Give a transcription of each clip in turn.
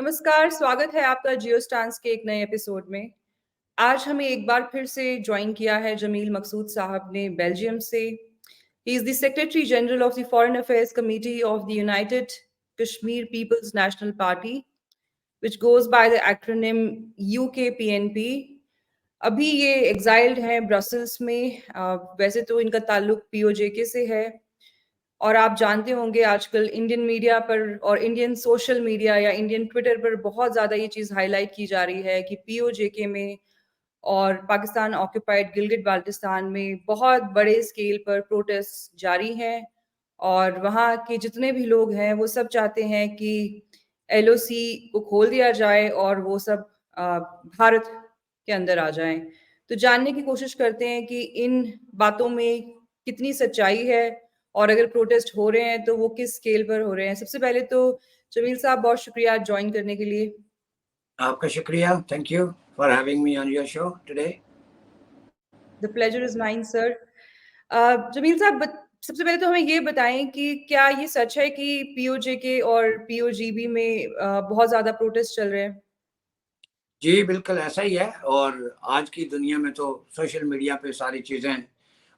नमस्कार, स्वागत है आपका जियो स्टांस के एक नए एपिसोड में। आज हमें एक बार फिर से जॉइन किया है जमील मकसूद साहब ने बेल्जियम से। He is the secretary general of the foreign affairs committee of the united Kashmir peoples national party, which goes by the acronym UKPNP. अभी ये एग्जाइल्ड हैं ब्रसल्स में। वैसे तो इनका ताल्लुक पीओजेके से है, और आप जानते होंगे आजकल इंडियन मीडिया पर और इंडियन सोशल मीडिया या इंडियन ट्विटर पर बहुत ज़्यादा ये चीज़ हाईलाइट की जा रही है कि पीओजेके में और पाकिस्तान ऑक्यूपाइड गिलगित बाल्टिस्तान में बहुत बड़े स्केल पर प्रोटेस्ट जारी हैं। और वहाँ के जितने भी लोग हैं वो सब चाहते हैं कि एलओसी को खोल दिया जाए और वो सब भारत के अंदर आ जाएं। तो जानने की कोशिश करते हैं कि इन बातों में कितनी सच्चाई है, और अगर प्रोटेस्ट हो रहे हैं तो वो किस स्केल पर हो रहे हैं। सबसे पहले तो जमील साहब, बहुत शुक्रिया ज्वाइन करने के लिए। आपका शुक्रिया। Thank you for having me on your show today. The pleasure is mine sir. Jameel sahab, सबसे पहले तो हमें ये बताएं कि क्या ये सच है कि पीओजेके और पीओजीबी में बहुत ज्यादा प्रोटेस्ट चल रहे हैं? जी बिल्कुल ऐसा ही है, और आज की दुनिया में तो सोशल मीडिया पे सारी चीज़ें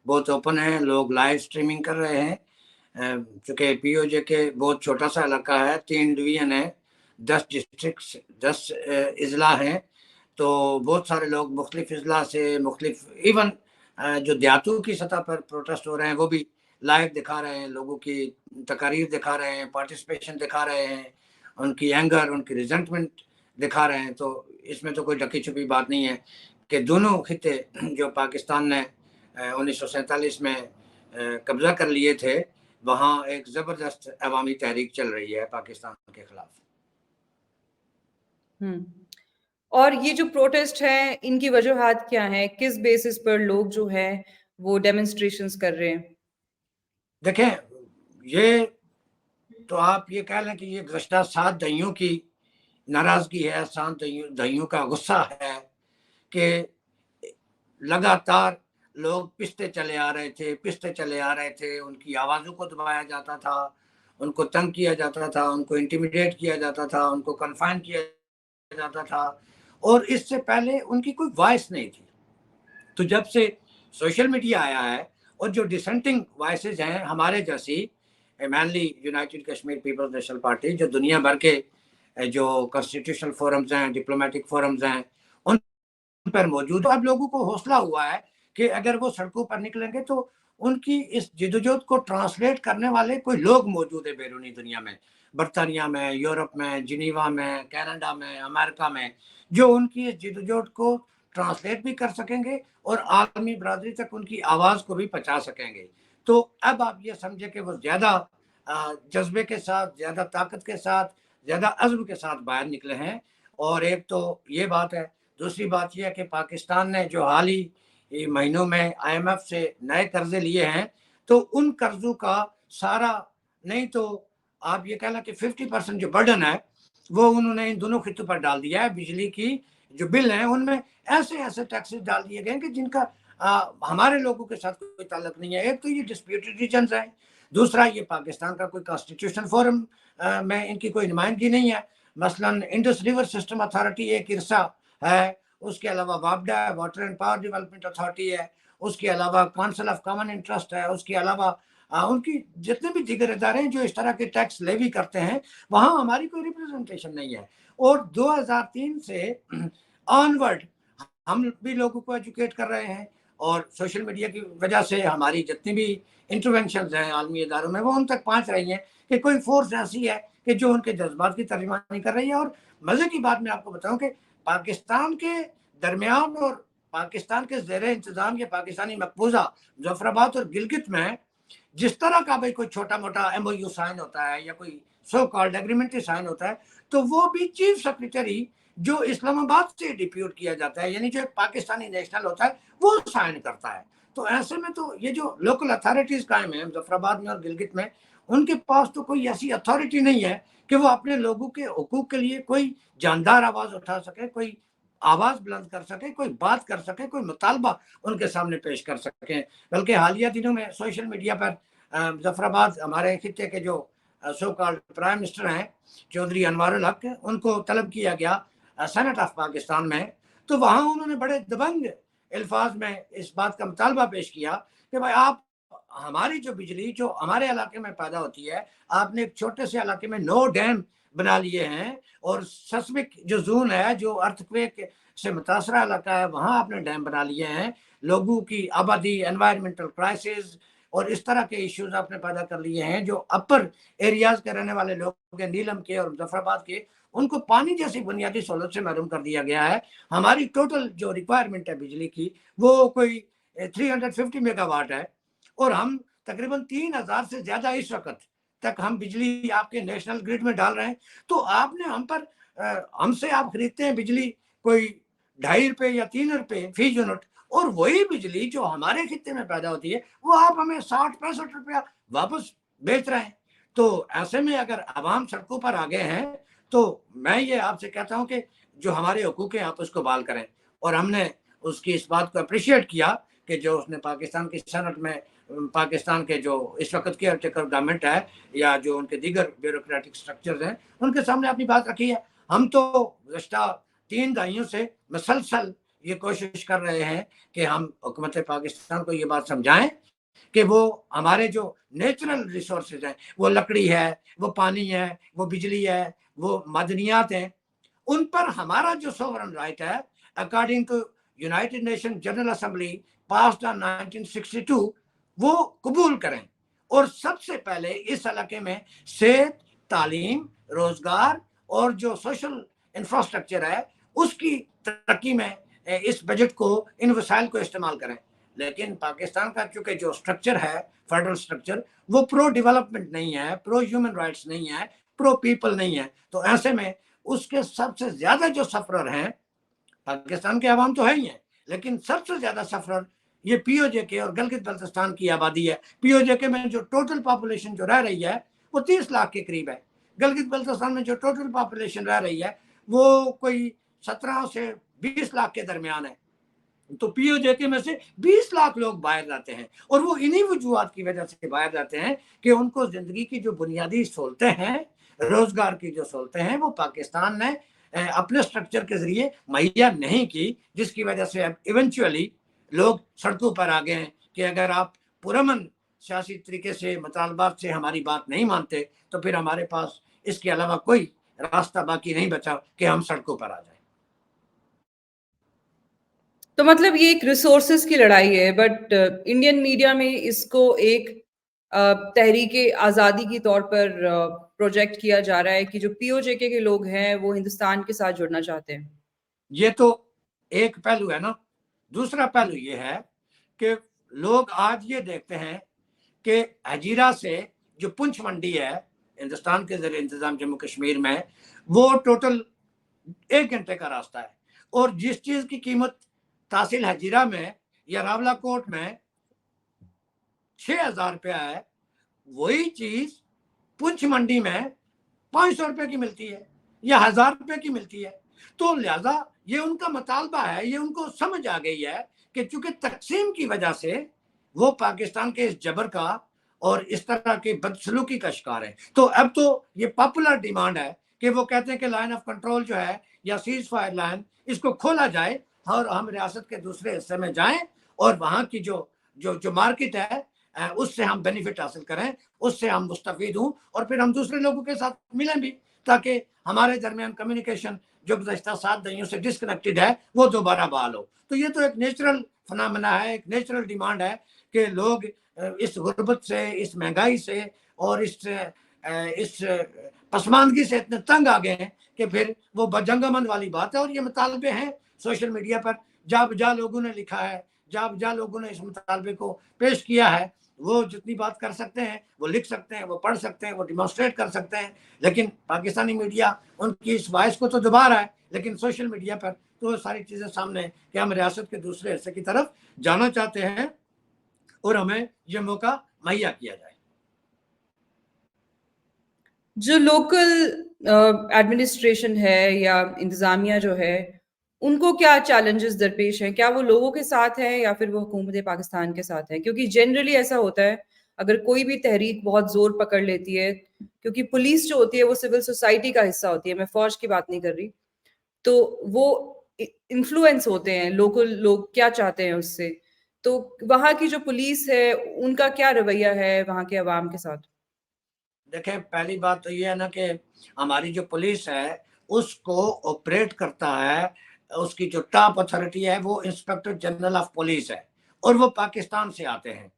बहुत ओपन हैं, लोग लाइव स्ट्रीमिंग कर रहे हैं। चूँकि पीओजेके बहुत छोटा सा इलाका है, 3 डिवीज़न है, 10 डिस्ट्रिक्ट्स, 10 अज़ला हैं, तो बहुत सारे लोग मुख्तलिफ अज़ला से मुख्तलिफ इवन जो देहातों की सतह पर प्रोटेस्ट हो रहे हैं वो भी लाइव दिखा रहे हैं, लोगों की तकारीर दिखा रहे हैं, पार्टिसिपेशन दिखा रहे हैं, उनकी एंगर, उनकी रिजेंटमेंट दिखा रहे हैं। तो इसमें तो कोई ढकी-छुपी बात नहीं है कि दोनों खित्ते जो पाकिस्तान ने 1947 में कब्ज़ा कर लिए थे, वहाँ एक ज़बरदस्त अवामी तहरीक चल रही है पाकिस्तान के खिलाफ। और ये जो प्रोटेस्ट है, इनकी वजूहात क्या हैं? किस बेसिस पर लोग जो हैं वो डेमोन्स्ट्रेशंस कर रहे हैं? देखें, ये तो आप ये कह लें कि ये गुज़श्ता 7 दहाइयों की नाराज़गी है, 7 दहाइयों का गुस्सा है कि लगातार लोग पिसते चले आ रहे थे, पिसते चले आ रहे थे, उनकी आवाज़ों को दबाया जाता था, उनको तंग किया जाता था, उनको इंटिमिडेट किया जाता था, उनको कन्फाइन किया जाता था, और इससे पहले उनकी कोई वॉइस नहीं थी। तो जब से सोशल मीडिया आया है और जो डिसेंटिंग वॉइसेज़ हैं हमारे जैसी, mainly United Kashmir peoples national Party, जो दुनिया भर के जो कॉन्स्टिट्यूशनल फोरम्स हैं, डिप्लोमेटिक फोरम्स हैं, उन पर मौजूद, अब लोगों को हौसला हुआ है कि अगर वो सड़कों पर निकलेंगे तो उनकी इस जिदोजहद को ट्रांसलेट करने वाले कोई लोग मौजूद है बैरूनी दुनिया में, बर्तानिया में, यूरोप में, जिनीवा में, कनाडा में, अमेरिका में, जो उनकी इस जिदोजहद को ट्रांसलेट भी कर सकेंगे और आलमी बरादरी तक उनकी आवाज़ को भी पहुँचा सकेंगे। तो अब आप ये समझे कि वो ज़्यादा जज्बे के साथ, ज़्यादा ताकत के साथ, ज़्यादा अज़्म के साथ बाहर निकले हैं। और एक तो ये बात है। दूसरी बात ये है कि पाकिस्तान ने जो हाल ही महीनों में आईएमएफ से नए कर्जे लिए हैं, तो उन कर्जों का सारा नहीं तो आप ये कह लें कि 50% जो बर्डन है वो उन्होंने इन दोनों खित्तों पर डाल दिया है। बिजली की जो बिल हैं उनमें ऐसे टैक्सेस डाल दिए गए हैं कि जिनका हमारे लोगों के साथ कोई ताल्लुक नहीं है। एक तो ये डिस्प्यूटेड रीजन्स हैं, दूसरा ये पाकिस्तान का कोई कॉन्स्टिट्यूशन फोरम में इनकी कोई नुमाइंदगी नहीं है। मसलन इंडस रिवर सिस्टम अथॉरिटी एक इरसा है, उसके अलावा वापडा है, water and power development authority है, उसके अलावा काउंसिल ऑफ कॉमन इंटरेस्ट है, उसके अलावा उनकी जितने भी दीगर इदारे हैं जो इस तरह के टैक्स लेवी करते हैं, वहाँ हमारी कोई रिप्रेजेंटेशन नहीं है। और 2003 से ऑनवर्ड हम भी लोगों को एजुकेट कर रहे हैं, और सोशल मीडिया की वजह से हमारी जितनी भी इंटरवेंशंस हैं आलमी इदारों में वो उन तक पहुँच रही हैं कि कोई फोर्स ऐसी है कि जो उनके जज्बात की तर्जुमानी कर रही है। और मज़े की बात मैं आपको बताऊं कि पाकिस्तान के दरमियान और पाकिस्तान के ज़ेरे इंतज़ाम या पाकिस्तानी मकबूजा मुजफ्फराबाद और गिलगित में जिस तरह का भाई कोई छोटा-मोटा एमओयू साइन होता है या कोई सो कॉल्ड एग्रीमेंट साइन होता है, तो वो भी चीफ सेक्रेटरी जो इस्लामाबाद से डिप्यूट किया जाता है, यानी जो एक पाकिस्तानी नेशनल होता है, वो साइन करता है। तो ऐसे में तो ये जो लोकल अथॉरिटीज़ कायम हैं मुजफ्फराबाद में और गिलगित में, उनके पास तो कोई ऐसी अथॉरिटी नहीं है कि वो अपने लोगों के हुकूक के लिए कोई जानदार आवाज़ उठा सके, कोई आवाज़ बुलंद कर सके, कोई बात कर सके, कोई मुतालबा उनके सामने पेश कर सकें। बल्कि हालिया दिनों में सोशल मीडिया पर मुजफ्फराबाद हमारे खित्ते के जो सो कॉल्ड प्राइम मिनिस्टर हैं चौधरी अनवारुल हक, उनको तलब किया गया सेनेट ऑफ पाकिस्तान में, तो वहां उन्होंने बड़े दबंग अल्फाज में इस बात का मुतालबा पेश किया कि भाई आप हमारी जो बिजली जो हमारे इलाके में पैदा होती है, आपने एक छोटे से इलाके में 9 डैम बना लिए हैं, और सेस्मिक जो जोन है, जो अर्थक्वेक से मुतासरा इलाका है, वहां आपने डैम बना लिए हैं। लोगों की आबादी, एनवायरमेंटल क्राइसिस और इस तरह के इश्यूज आपने पैदा कर लिए हैं, जो अपर एरियाज के रहने वाले लोग हैं, नीलम के और मुजफ्फराबाद के, उनको पानी जैसी बुनियादी सहूलत से महरूम कर दिया गया है। हमारी टोटल जो रिक्वायरमेंट है बिजली की, वो कोई 350 मेगावाट है, और हम तकरीबन 3000 से ज्यादा इस वक्त तक हम बिजली आपके नेशनल ग्रिड में डाल रहे हैं। तो आपने हम पर हमसे आप खरीदते हैं बिजली कोई 2.5 रुपए या 3 रुपए फी यूनिट, और वही बिजली जो हमारे खित्ते में पैदा होती है वो आप हमें 60-65 रुपया वापस बेच रहे हैं। तो ऐसे में अगर आवाम सड़कों पर आ गए हैं, तो मैं ये आपसे कहता हूं कि जो हमारे हकूक हैं आप उसको बहाल करें। और हमने उसकी इस बात को अप्रिशिएट किया कि जो उसने पाकिस्तान की सेनेट में पाकिस्तान के जो इस वक्त की अर्टिकल गवर्नमेंट है या जो उनके दीगर ब्यूरोक्रेटिक स्ट्रक्चर्स हैं, उनके सामने अपनी बात रखी है। हम तो गुज़श्ता 3 दहाइयों से मसलसल ये कोशिश कर रहे हैं कि हम हुकूमत पाकिस्तान को ये बात समझाएं कि वो हमारे जो नेचुरल रिसोर्सेज हैं, वो लकड़ी है, वो पानी है, वो बिजली है, वो मदनियात हैं, उन पर हमारा जो सोवरन राइट है according to United Nation General Assembly passed on 1962, वो कबूल करें। और सबसे पहले इस इलाके में सेहत, तालीम, रोजगार और जो सोशल इंफ्रास्ट्रक्चर है उसकी तरक्की में इस बजट को, इन वसाइल को इस्तेमाल करें। लेकिन पाकिस्तान का चूंकि जो स्ट्रक्चर है, फेडरल स्ट्रक्चर, वो प्रो डेवलपमेंट नहीं है, प्रो ह्यूमन राइट्स नहीं है, प्रो पीपल नहीं है। तो ऐसे में उसके सबसे ज्यादा जो सफरर हैं, पाकिस्तान के अवाम तो है ही है, लेकिन सबसे ज्यादा सफरर ये पीओजे के और गिलगित बल्तिस्तान की आबादी है। पीओजे के में जो टोटल पॉपुलेशन जो रह रही है वो 30 लाख के करीब है। गिलगित बल्तिस्तान में जो टोटल पॉपुलेशन रह रही है वो कोई 17 से 20 लाख के दरमियान है। तो पीओजेके में से 20 लाख लोग बाहर जाते हैं, और वो इन्हीं वजूहात की वजह से बाहर जाते हैं कि उनको जिंदगी की जो बुनियादी सहूलतें हैं, रोजगार की जो सहूलतें हैं, वो पाकिस्तान ने अपने स्ट्रक्चर के जरिए मुहैया नहीं की, जिसकी वजह से अब इवेंचुअली लोग सड़कों पर आ गए हैं कि अगर आप पुरअमन सियासी तरीके से मुतालबात से हमारी बात नहीं मानते, तो फिर हमारे पास इसके अलावा कोई रास्ता बाकी नहीं बचा कि हम सड़कों पर आ जाए। तो मतलब ये एक रिसोर्सेज की लड़ाई है, बट इंडियन मीडिया में इसको एक तहरीके आज़ादी के तौर पर प्रोजेक्ट किया जा रहा है कि जो पीओजेके के लोग हैं वो हिंदुस्तान के साथ जुड़ना चाहते हैं। ये तो एक पहलू है ना। दूसरा पहलू ये है कि लोग आज ये देखते हैं कि हजीरा से जो पुंछ मंडी है हिंदुस्तान के जरिए इंतजाम जम्मू कश्मीर में, वो टोटल 1 घंटे का रास्ता है, और जिस चीज की कीमत तहसील हजीरा में या रावलाकोट में 6,000 रुपया है, वही चीज पुंछ मंडी में 500 रुपए की मिलती है या 1000 रुपए की मिलती है। तो लिहाजा ये उनका मुतालबा है, ये उनको समझ आ गई है कि चूंकि तकसीम की वजह से वो पाकिस्तान के इस जबर का और इस तरह के बदसलूकी का शिकार है। तो अब तो ये पॉपुलर डिमांड है कि वो कहते हैं कि लाइन ऑफ कंट्रोल जो है या सीज फायर लाइन, इसको खोला जाए और हम रियासत के दूसरे हिस्से में जाएं, और वहां की जो जो जो मार्केट है उससे हम बेनिफिट हासिल करें, उससे हम मुस्तफीद हूं, और फिर हम दूसरे लोगों के साथ मिलें भी, ताकि हमारे दरमियान कम्युनिकेशन जो गुज़श्ता 7 दहाइयों से डिस्कनेक्टेड है वो दोबारा बहाल हो। तो ये तो एक नेचुरल फिनोमेना है, एक नेचुरल डिमांड है कि लोग इस गुर्बत से, इस महंगाई से और इस पसमानदगी से इतने तंग आ गए हैं कि फिर वो बजंगमंद वाली बात है। और ये मुतालबे हैं सोशल मीडिया पर, जा बजा लोगों ने लिखा है, जा बजा लोगों ने इस मुतालबे को पेश किया है। वो जितनी बात कर सकते हैं वो लिख सकते हैं, वो पढ़ सकते हैं, वो डिमॉन्स्ट्रेट कर सकते हैं, लेकिन पाकिस्तानी मीडिया उनकी इस वॉइस को तो दबा रहा है, लेकिन सोशल मीडिया पर तो सारी चीजें सामने है कि हम रियासत के दूसरे हिस्से की तरफ जाना चाहते हैं और हमें ये मौका मुहैया किया जाए। जो लोकल एडमिनिस्ट्रेशन है या इंतजामिया जो है, उनको क्या चैलेंजेस दरपेश हैं? क्या वो लोगों के साथ है या फिर वो हुकूमत पाकिस्तान के साथ है? क्योंकि जनरली ऐसा होता है, अगर कोई भी तहरीक बहुत जोर पकड़ लेती है, क्योंकि पुलिस जो होती है वो सिविल सोसाइटी का हिस्सा होती है, मैं फौज की बात नहीं कर रही, तो वो इन्फ्लुएंस होते हैं, लोकल लोग क्या चाहते हैं उससे। तो वहां की जो पुलिस है उनका क्या रवैया है वहां के अवाम के साथ? देखें, पहली बात तो ये है ना कि हमारी जो पुलिस है, उसको ऑपरेट करता है, उसकी जो टॉप अथॉरिटी है वो इंस्पेक्टर जनरल ऑफ पुलिस है, और वो पाकिस्तान से आते हैं।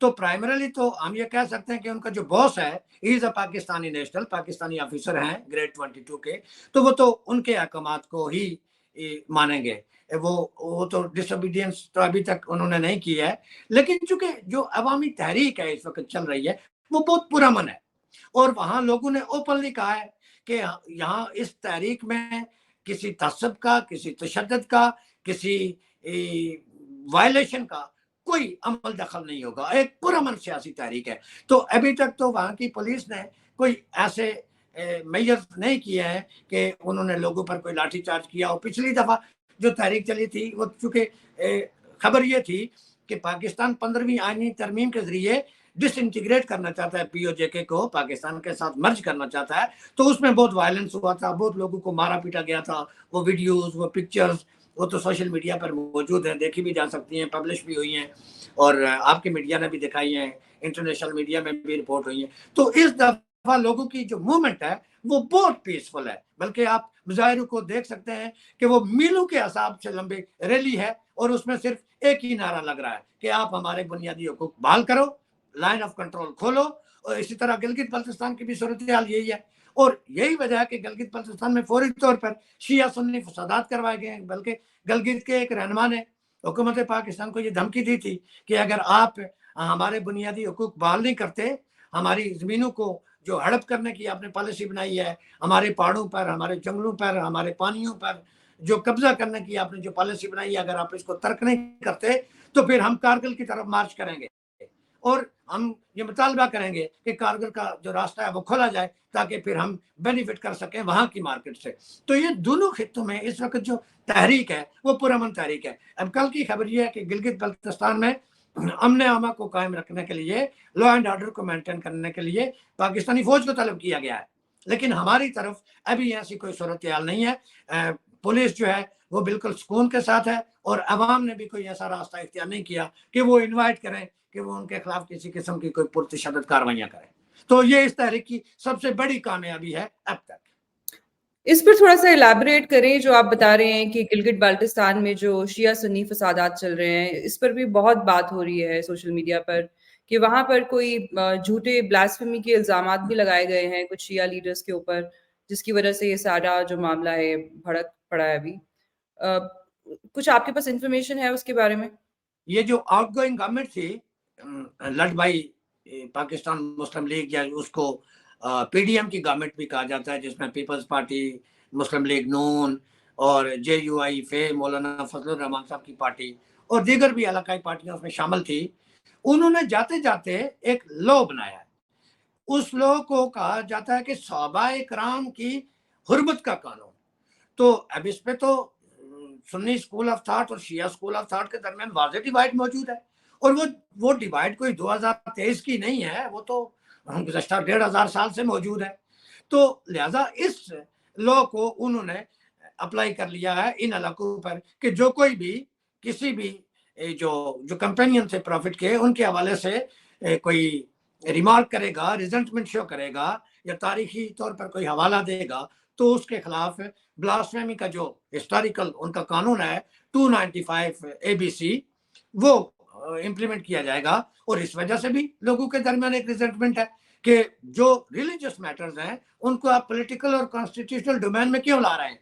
तो प्राइमरीली तो हम ये कह सकते हैं कि उनका जो बॉस है, he is a Pakistani national, Pakistani officer हैं ग्रेड 22 के, तो वो तो उनके अहकामात को ही मानेंगे। वो तो डिसोबीडियंस तो अभी तक उन्होंने नहीं की है, लेकिन चूंकि जो अवामी तहरीक है इस वक्त चल रही है, वो बहुत पुरअमन है, और वहां लोगों ने ओपनली कहा है कि यहाँ इस तहरीक में किसी तसब का, किसी तशद्दुद का, किसी वायलेशन का कोई अमल दखल नहीं होगा, एक पुरअमन सियासी तहरीक है। तो अभी तक तो वहां की पुलिस ने कोई ऐसे मेजर्स नहीं किए हैं कि उन्होंने लोगों पर कोई लाठीचार्ज किया। और पिछली दफा जो तहरीक चली थी वो चूंकि खबर ये थी कि पाकिस्तान 15वीं आईनी तरमीम के जरिए डिसइंटीग्रेट करना चाहता है, पीओजेके को पाकिस्तान के साथ मर्ज करना चाहता है, तो उसमें बहुत वायलेंस हुआ था, बहुत लोगों को मारा पीटा गया था। वो वीडियोस, वो पिक्चर्स, वो तो सोशल मीडिया पर मौजूद है, देखी भी जा सकती हैं, पब्लिश भी हुई हैं, और आपके मीडिया ने भी दिखाई हैं, इंटरनेशनल मीडिया में भी रिपोर्ट हुई है। तो इस दफा लोगों की जो मूवमेंट है वो बहुत पीसफुल है, बल्कि आप मुजाहिरों को देख सकते हैं कि वो मीलों के हिसाब से लंबी रैली है, और उसमें सिर्फ एक ही नारा लग रहा है कि आप हमारे बुनियादी हकूक बहाल करो, लाइन ऑफ कंट्रोल खोलो। और इसी तरह गिलगित बल्तिस्तान की भी सूरत हाल यही है, और यही वजह है कि गिलगित बल्तिस्तान में फौरी तौर पर शिया सुन्नी फसादात करवाए गए हैं। बल्कि गिलगित के एक रहनुमा ने हुकूमत पाकिस्तान को ये धमकी दी थी कि अगर आप हमारे बुनियादी हकूक बहाल नहीं करते, हमारी जमीनों को जो हड़प करने की आपने पॉलिसी बनाई है, हमारे पहाड़ों पर, हमारे जंगलों पर, हमारे पानियों पर जो कब्जा करने की आपने जो पॉलिसी बनाई है, अगर आप इसको तर्क नहीं करते तो फिर हम कारगिल की तरफ मार्च करेंगे, और हम ये मुतालबा करेंगे कि कारगिल का जो रास्ता है वो खोला जाए, ताकि फिर हम बेनिफिट कर सकें वहां की मार्केट से। तो ये दोनों खित्तों में इस वक्त जो तहरीक है वो पुरअमन तहरीक है। अब कल की खबर ये है कि गिलगित बल्तिस्तान में अमन अमा को कायम रखने के लिए, लॉ एंड ऑर्डर को मेंटेन करने के लिए पाकिस्तानी फौज को तलब किया गया है, लेकिन हमारी तरफ अभी ऐसी कोई सूरत हाल नहीं है। पुलिस जो है वो बिल्कुल सुकून के साथ है, और अवाम ने भी कोई ऐसा रास्ता इख्तियार नहीं किया कि वो इन्वाइट करें कि वो उनके खिलाफ किसी किस्म की कोई पुरतशद्दुद कार्रवाइयां करें। तो ये इस तहरीक की सबसे बड़ी कामयाबी है अब तक। इस पर थोड़ा-सा इलैबोरेट करें, जो आप बता रहे हैं कि गिलगित बाल्टिस्तान में जो शिया सुन्नी फसादात चल रहे हैं, इस पर भी बहुत बात हो रही है सोशल मीडिया पर कि वहाँ पर कोई झूठे ब्लास्फेमी के इल्ज़ामात भी लगाए गए हैं कुछ शिया लीडर्स के ऊपर, जिसकी वजह से ये सारा जो मामला है भड़क पड़ा है अभी। अ, कुछ आपके पास इन्फॉर्मेशन है उसके बारे में? ये जो आउटगोइंग गवर्नमेंट थी, लड बाई पाकिस्तान मुस्लिम लीग, या उसको पीडीएम की गवर्नमेंट भी कहा जाता है, जिसमें पीपल्स पार्टी, मुस्लिम लीग नून और जेयूआई फे, मौलाना फजलुर रहमान साहब की पार्टी और दीगर भी इलाकाई पार्टियां उसमें शामिल थी। उन्होंने जाते जाते एक लॉ बनाया है। उस लॉ को कहा जाता है कि सहाबाए किराम की हुर्मत का कानून। तो अब इस पे तो सुन्नी स्कूल ऑफ थॉट और शिया स्कूल ऑफ थॉट के दरमियान वाज़ेह डिवाइड मौजूद है, और वो डिवाइड कोई 2023 की नहीं है, वो तो गुज़श्ता 1500 साल से मौजूद है। तो लिहाजा इस लॉ को उन्होंने अप्लाई कर लिया है इन इलाकों पर कि जो कोई भी किसी भी जो जो कंपेनियन थे प्रॉफिट के, उनके हवाले से कोई रिमार्क करेगा, रिजल्टमेंट शो करेगा, या तारीखी तौर पर कोई हवाला देगा, तो उसके खिलाफ ब्लास्फेमी का जो हिस्टोरिकल उनका कानून है 295 एबीसी, वो इम्प्लीमेंट किया जाएगा। और इस वजह से भी लोगों के दरमियान एक रिजेंटमेंट है कि जो रिलीजियस मैटर्स हैं उनको आप पॉलिटिकल और कॉन्स्टिट्यूशनल डोमेन में क्यों ला रहे हैं।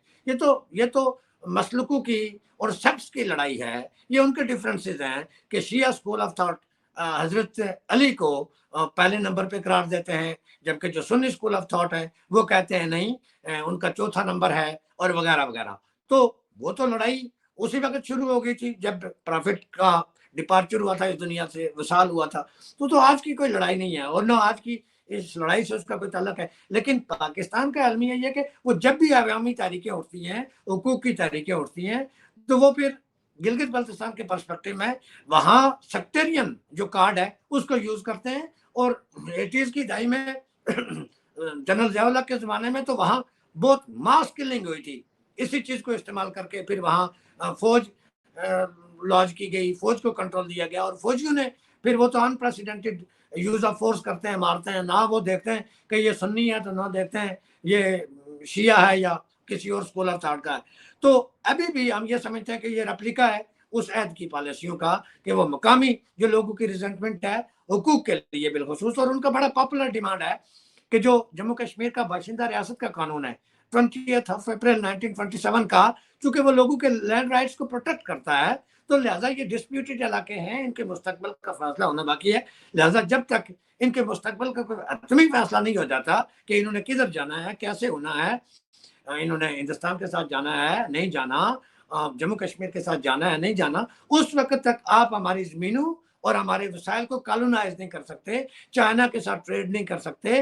ये तो मसलकों की और सेक्ट्स की लड़ाई है, ये उनके डिफरेंसेस हैं कि शिया स्कूल ऑफ थॉट हजरत अली को पहले नंबर पे करार देते हैं, जबकि जो सुन्नी स्कूल ऑफ थॉट है वो कहते हैं नहीं, उनका चौथा नंबर है, और वगैरह वगैरह। तो वो तो लड़ाई उसी वक्त शुरू हो गई थी जब प्रॉफिट का डिपार्चर हुआ था, इस दुनिया से विसाल हुआ था। तो आज की कोई लड़ाई नहीं है, और ना आज की इस लड़ाई से उसका कोई ताल्लुक है। लेकिन पाकिस्तान का अलमिया ये कि वो जब भी अवामी तहरीकें उठती हैं, हुकूक की तहरीकें उठती हैं, तो वो फिर गिलगित बल्तिस्तान के पर्सपेक्टिव में वहां सेक्टेरियन जो कार्ड है उसको यूज करते हैं। और 80s की दहाई में जनरल ज़िया-उल-हक के जमाने में तो वहां बहुत मास किलिंग हुई थी, इसी चीज को इस्तेमाल करके फिर वहां फौज लॉन्च की गई, फौज को कंट्रोल दिया गया और फौजियों ने फिर वो तो अनप्रेसिडेंटेड यूज ऑफ फोर्स करते हैं, मारते हैं ना, वो देखते हैं कि ये सुन्नी है तो ना देखते हैं ये शिया है या किसी और स्कूल ऑफ थॉट का है। तो अभी भी हम ये समझते हैं कि ये रेप्लिका है उस ऐद की पॉलिसियों का कि वो मकामी जो लोगों की रिजेंटमेंट है हुकूक के लिए बिलखसूस, और उनका बड़ा पॉपुलर डिमांड है कि जो जम्मू कश्मीर का बाशिंदा रियासत का कानून है 20 अप्रैल 1927 का, चूंकि वो लोगों के लैंड राइट्स को प्रोटेक्ट करता है, तो लिहाजा ये डिस्प्यूटेड इलाके हैं, इनके मुस्तकबिल का फैसला होना बाकी है। लिहाजा जब तक इनके मुस्तकबिल का कोई हतमी फैसला नहीं हो जाता कि इन्होंने किधर जाना है, कैसे होना है, इन्होंने हिंदुस्तान के साथ जाना है नहीं जाना, जम्मू कश्मीर के साथ जाना है नहीं जाना, उस वक्त तक आप हमारी जमीनों और हमारे वसाइल को कॉलोनाइज नहीं कर सकते, चाइना के साथ ट्रेड नहीं कर सकते,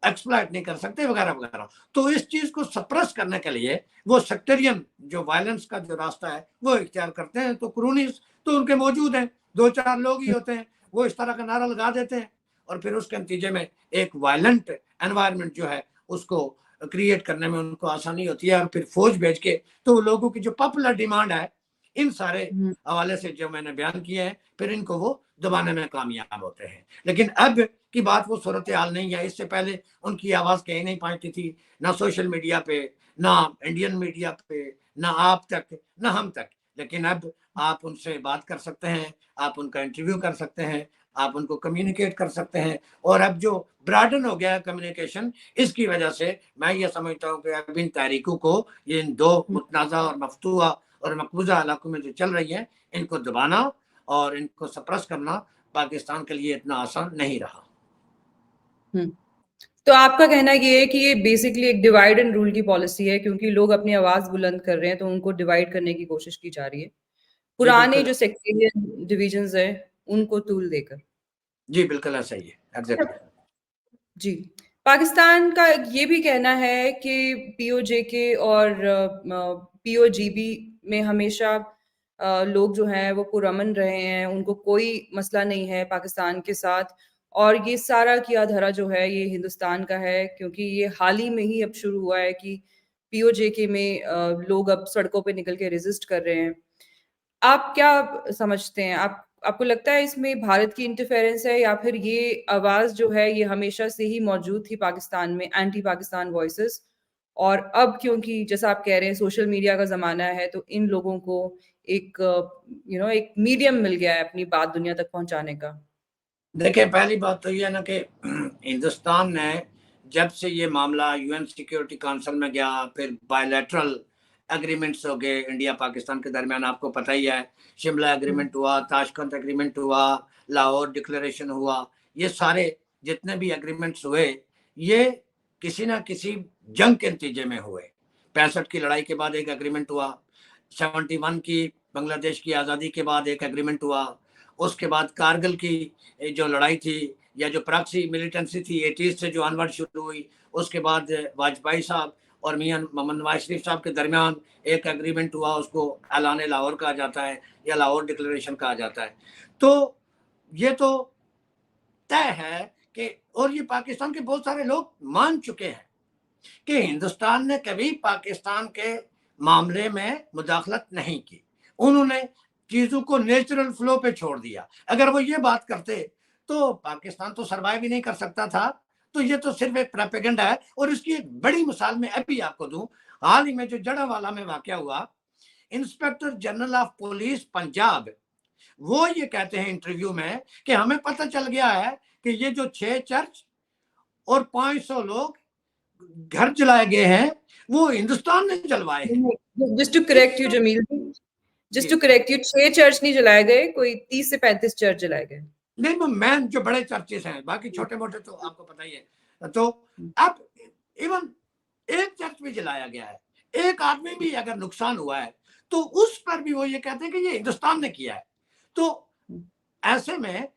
एक्सप्लॉइट नहीं कर सकते, वगैरह वगैरह। तो इस चीज को सप्रेस करने के लिए वो सेक्टेरियन जो वायलेंस का जो रास्ता है वो इख्तियार करते हैं। तो क्रोनीज तो उनके मौजूद हैं, 2-4 लोग ही होते हैं, वो इस तरह का नारा लगा देते हैं और फिर उसके नतीजे में एक वायलेंट एनवायरनमेंट जो है उसको क्रिएट करने में उनको आसानी होती है और फिर फौज भेज के तो लोगों की जो पॉपुलर डिमांड है इन सारे हवाले से जो मैंने बयान किए हैं फिर इनको वो दबाने में कामयाब होते हैं। लेकिन अब की बात वो सूरत हाल नहीं है, इससे पहले उनकी आवाज कहीं नहीं पहुंचती थी, ना सोशल मीडिया पे, ना इंडियन मीडिया पे, ना आप तक, ना हम तक। लेकिन अब आप उनसे बात कर सकते हैं, आप उनका इंटरव्यू कर सकते हैं, आप उनको कम्युनिकेट कर सकते हैं। और अब जो ब्रॉडन हो गया है कम्युनिकेशन, इसकी वजह से मैं ये समझता हूँ कि अब इन तहरीकों को, ये इन दो मुतनाज़ा और मफतूहा और मकबूजा इलाकों में जो चल रही है, इनको दबाना और इनको सप्रेस करना पाकिस्तान के लिए इतना आसान नहीं रहा। तो आपका कहना ये है कि ये बेसिकली एक डिवाइड एंड रूल की पॉलिसी है, क्योंकि लोग अपनी आवाज बुलंद कर रहे हैं तो उनको डिवाइड करने की कोशिश की जा रही है, जी पुराने बिल्कुल, जो सेक्टेरियन डिविजन्स है उनको टूल देकर। जी बिल्कुल ऐसा ही है, एग्जैक्टली। जी, पाकिस्तान का ये भी कहना है कि पीओजेके और पीओजीबी में हमेशा लोग जो हैं वो पुरअमन रहे हैं, उनको कोई मसला नहीं है पाकिस्तान के साथ, और ये सारा किया धरा जो है ये हिंदुस्तान का है, क्योंकि ये हाल ही में ही अब शुरू हुआ है कि पीओजेके में लोग अब सड़कों पे निकल के रेजिस्ट कर रहे हैं। आप क्या समझते हैं? आपको लगता है इसमें भारत की इंटरफेरेंस है, या फिर ये आवाज़ जो है ये हमेशा से ही मौजूद थी पाकिस्तान में, एंटी पाकिस्तान वॉइसेस, और अब क्योंकि जैसा आप कह रहे हैं सोशल मीडिया का ज़माना है तो इन लोगों को एक एक मीडियम मिल गया है अपनी बात दुनिया तक पहुँचाने का? देखिए, पहली बात तो ये है ना कि हिंदुस्तान ने जब से ये मामला यूएन सिक्योरिटी काउंसिल में गया, फिर बायलैटरल एग्रीमेंट्स हो गए इंडिया पाकिस्तान के दरमियान, आपको पता ही है, शिमला एग्रीमेंट हुआ, ताशकंद एग्रीमेंट हुआ, लाहौर डिक्लेरेशन हुआ, ये सारे जितने भी एग्रीमेंट्स हुए, ये किसी ना किसी जंग के नतीजे में हुए। 65 की लड़ाई के बाद एक एग्रीमेंट हुआ, 71 की बांग्लादेश की आज़ादी के बाद एक एग्रीमेंट हुआ, उसके बाद कारगिल की जो लड़ाई थी या जो प्रॉक्सी मिलिटेंसी थी 80s से जो अनवर्ड शुरू हुई, उसके बाद वाजपेयी साहब और मियां मोहम्मद नवाज शरीफ साहब के दरमियान एक एग्रीमेंट हुआ, उसको ऐलान लाहौर कहा जाता है या लाहौर डिक्लेरेशन कहा जाता है। तो ये तो तय है कि, और ये पाकिस्तान के बहुत सारे लोग मान चुके हैं कि हिंदुस्तान ने कभी पाकिस्तान के मामले में मुदाखलत नहीं की, उन्होंने चीजों को नेचुरल फ्लो पे छोड़ दिया। अगर वो ये बात करते तो पाकिस्तान तो सरवाइव ही नहीं कर सकता था। तो ये तो सिर्फ एक प्रोपेगेंडा है। और इसकी एक बड़ी मिसाल मैं अभी आपको दूं, हाल ही में जो जड़ावाला में वाकया हुआ, inspector general of police Punjab वो ये कहते हैं इंटरव्यू में कि हमें पता चल गया है कि ये जो 6 चर्च और 500 लोग घर जलाए गए हैं वो हिंदुस्तान ने जलवाए हैं। Just to correct you Jameel, just to correct you, 6 church नहीं जलाए गए, कोई 30 से 35 चर्च जलाए गए। नहीं, वो मैन जो बड़े चर्चेस हैं, बाकी छोटे मोटे तो आपको पता ही है। तो अब इवन एक चर्च भी जलाया गया है, एक आदमी भी अगर नुकसान हुआ है तो उस पर भी वो ये कहते हैं कि ये हिंदुस्तान ने किया है। तो ऐसे में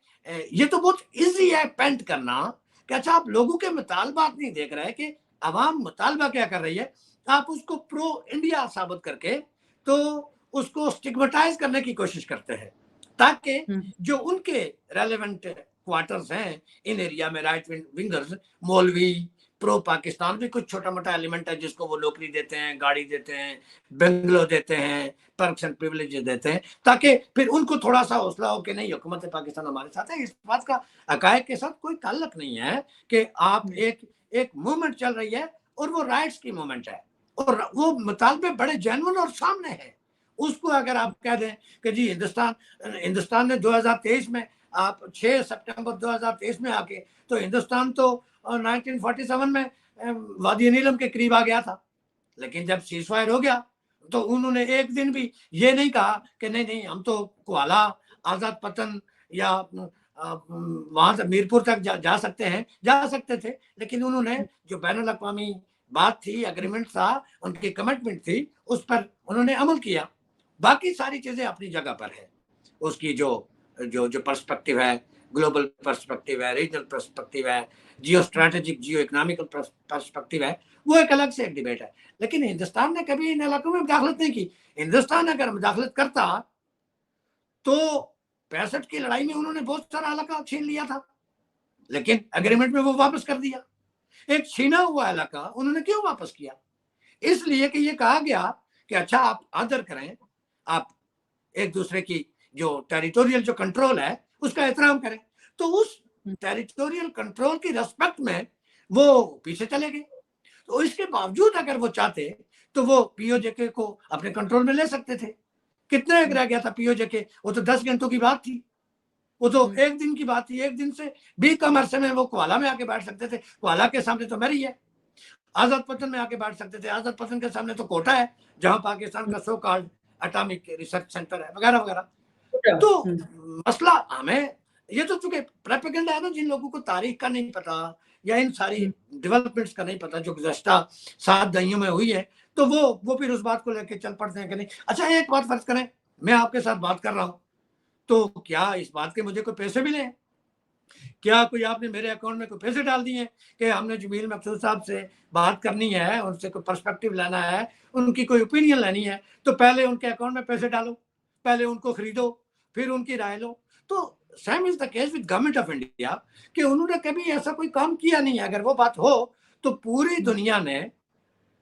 ये तो बहुत इजी है पेंट करना कि अच्छा आप लोगों के मुतालबात नहीं देख रहे कि अवाम मुतालबा क्या कर रही है, आप उसको प्रो इंडिया साबित करके तो उसको स्टिग्मेटाइज करने की कोशिश करते हैं, ताकि हम्म, जो उनके रेलेवेंट क्वार्टर्स हैं इन एरिया में, राइट विंगर्स, मौलवी, प्रो पाकिस्तान भी कुछ छोटा मोटा एलिमेंट है जिसको वो नौकरी देते हैं, गाड़ी देते हैं, बंगलो देते हैं, पर्क्स एंड प्रिविलेजेस देते हैं, ताकि फिर उनको थोड़ा सा हौसला हो कि नहीं, हुकूमत पाकिस्तान हमारे साथ है। इस बात का हकायक के साथ कोई ताल्लुक नहीं है कि आप एक एक मूवमेंट चल रही है और वो राइट्स की मूवमेंट है और वो मुतालबे बड़े जेन्युइन और सामने है। उसको अगर आप कह दें कि जी हिंदुस्तान ने 2023 में, आप 6 सितंबर 2023 में आके, तो हिंदुस्तान तो 1947 में वादी नीलम के करीब आ गया था, लेकिन जब सीज फायर हो गया तो उन्होंने एक दिन भी ये नहीं कहा कि नहीं नहीं हम तो कुआला, आजाद पतन या वहां से मीरपुर तक जा सकते हैं, जा सकते थे, लेकिन उन्होंने जो बैनुल अक़वामी बात थी, एग्रीमेंट था, उनकी कमिटमेंट थी, उस पर उन्होंने अमल किया। बाकी सारी चीजें अपनी जगह पर है, उसकी जो जो जो पर्सपेक्टिव है, ग्लोबल पर्सपेक्टिव है, रीजनल पर्सपेक्टिव है, जियो स्ट्रैटेजिक, जियो इकोनॉमिकल पर्सपेक्टिव है, वो एक अलग से एक डिबेट है। लेकिन हिंदुस्तान ने कभी इन इलाकों में मुदाखलत नहीं की। हिंदुस्तान अगर मुदाखलत करता तो 65 की लड़ाई में उन्होंने बहुत सारा इलाका छीन लिया था, लेकिन एग्रीमेंट में वो वापस कर दिया। एक छीना हुआ इलाका उन्होंने क्यों वापस किया? इसलिए कि ये कहा गया कि अच्छा आप आदर करें, आप एक दूसरे की जो टेरिटोरियल जो कंट्रोल है उसका एहतराम करें। तो उस टेरिटोरियल कंट्रोल की रेस्पेक्ट में वो पीछे चले गए। तो इसके बावजूद अगर वो चाहते तो वो पीओजेके को अपने कंट्रोल में ले सकते थे। कितने एक रह गया था पीओजेके? वो तो 10 घंटों की बात थी, वो तो एक दिन की बात थी। एक दिन से भी कम अरसे में वो कुआला में आके बैठ सकते थे। कुआला के सामने तो मरी है। आजाद पतन में आके बैठ सकते थे। आजाद पतन के सामने तो कोटा है, जहां पाकिस्तान का so called atomic research centre है, वगैरह वगैरह। तो मसला हमें ये तो चूंकि प्रोपेगेंडा है ना, जिन लोगों को तारीख का नहीं पता या इन सारी डेवलपमेंट्स का नहीं पता जो गुज़श्ता 7 दहाइयों में हुई है, तो वो फिर उस बात को लेके चल पड़ते हैं कि नहीं। अच्छा एक बात फर्ज करें, मैं आपके साथ बात कर रहा हूं, तो क्या इस बात के मुझे कोई पैसे मिले हैं? क्या कोई आपने मेरे अकाउंट में कोई पैसे डाल दिए कि हमने जमील मकसूद साहब से बात करनी है, उनसे कोई पर्सपेक्टिव लेना है, उनकी कोई ओपिनियन लेनी है, तो पहले उनके अकाउंट में पैसे डालो, पहले उनको खरीदो, फिर उनकी राय लो। तो same is the case with government of India कि उन्होंने कभी ऐसा कोई काम किया नहीं है। अगर वो बात हो तो पूरी दुनिया ने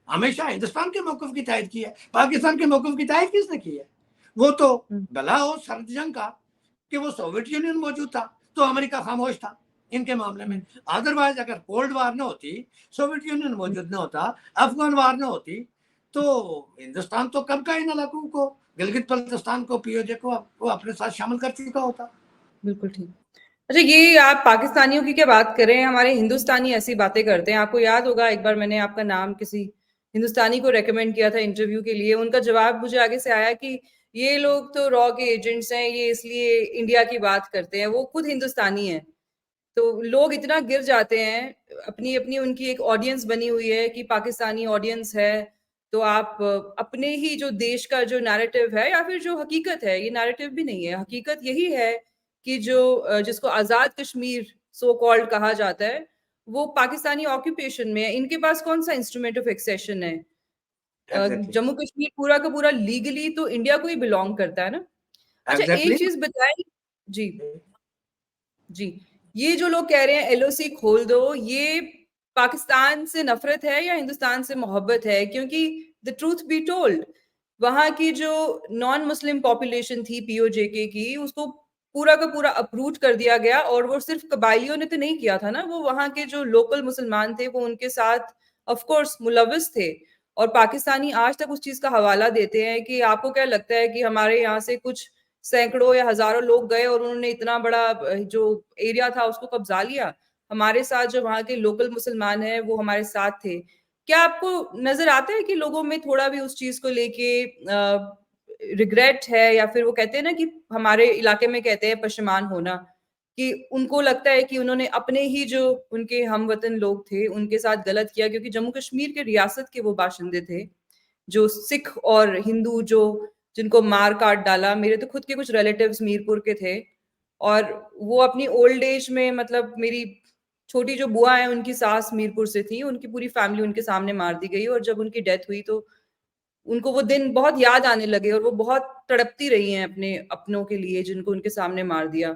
हमेशा हिंदुस्तान के मौकफ की तायद की है। पाकिस्तान के मौकफ की तायद किसने की है? वो तो भला हो सर्द जंग का कि वो सोवियत यूनियन मौजूद था तो अमेरिका खामोश था इनके मामले में। अदरवाइज अगर कोल्ड वार न होती, सोवियत यूनियन मौजूद न होता, अफगान वार न होती, तो हिंदुस्तान तो कब का इन इलाकों को, गिलगित बल्तिस्तान को, पीओजे को अपने साथ शामिल कर चुका होता। बिल्कुल ठीक। अच्छा, ये आप पाकिस्तानियों की क्या बात कर रहे हैं, हमारे हिंदुस्तानी ऐसी बातें करते हैं। आपको याद होगा एक बार मैंने आपका नाम किसी हिंदुस्तानी को रेकमेंड किया था इंटरव्यू के लिए। उनका जवाब मुझे आगे से आया कि ये लोग तो रॉ के एजेंट्स हैं, ये इसलिए इंडिया की बात करते हैं, वो खुद हिंदुस्तानी है। तो लोग इतना गिर जाते हैं, अपनी अपनी उनकी एक ऑडियंस बनी हुई है कि पाकिस्तानी ऑडियंस है, तो आप अपने ही जो देश का जो नैरेटिव है या फिर जो हकीकत है, ये नैरेटिव भी नहीं है, हकीकत यही है कि जो जिसको आजाद कश्मीर सो कॉल्ड कहा जाता है, वो पाकिस्तानी ऑक्यूपेशन में है। इनके पास कौन सा इंस्ट्रूमेंट ऑफ एक्सेशन है? एग्जैक्टली जम्मू कश्मीर पूरा का पूरा लीगली तो इंडिया को ही बिलोंग करता है ना। अच्छा, एग्जैक्टली एक चीज बताएं जी। जी, ये जो लोग कह रहे हैं एलओसी खोल दो, ये पाकिस्तान से नफरत है या हिंदुस्तान से मोहब्बत है? क्योंकि द ट्रूथ बी टोल्ड, वहां की जो नॉन मुस्लिम पॉपुलेशन थी पीओजेके की, उसको पूरा का पूरा अप्रूव कर दिया गया। और वो सिर्फ कबाइलियों ने तो नहीं किया था ना, वो वहां के जो लोकल मुसलमान थे वो उनके साथ ऑफ कोर्स मुलविस थे। और पाकिस्तानी आज तक उस चीज का हवाला देते हैं कि आपको क्या लगता है कि हमारे यहाँ से कुछ सैकड़ों या हजारों लोग गए और उन्होंने इतना बड़ा जो एरिया था उसको कब्जा लिया? हमारे साथ जो वहां के लोकल मुसलमान हैं वो हमारे साथ थे। क्या आपको नजर आता है कि लोगों में थोड़ा भी उस चीज को लेके रिग्रेट है, या फिर वो कहते हैं ना कि हमारे इलाके में कहते हैं पशेमान होना, कि उनको लगता है कि उन्होंने अपने ही जो उनके हमवतन लोग थे उनके साथ गलत किया, क्योंकि जम्मू कश्मीर के रियासत के वो बाशिंदे थे, जो सिख और हिंदू जो जिनको मार काट डाला। मेरे तो खुद के कुछ रिलेटिव्स मीरपुर के थे, और वो अपनी ओल्ड एज में, मतलब मेरी छोटी जो बुआ है उनकी सास मीरपुर से थी, उनकी पूरी फैमिली उनके सामने मार दी गई, और जब उनकी डेथ हुई तो उनको वो दिन बहुत याद आने लगे और वो बहुत तड़पती रही हैं अपने अपनों के लिए जिनको उनके सामने मार दिया।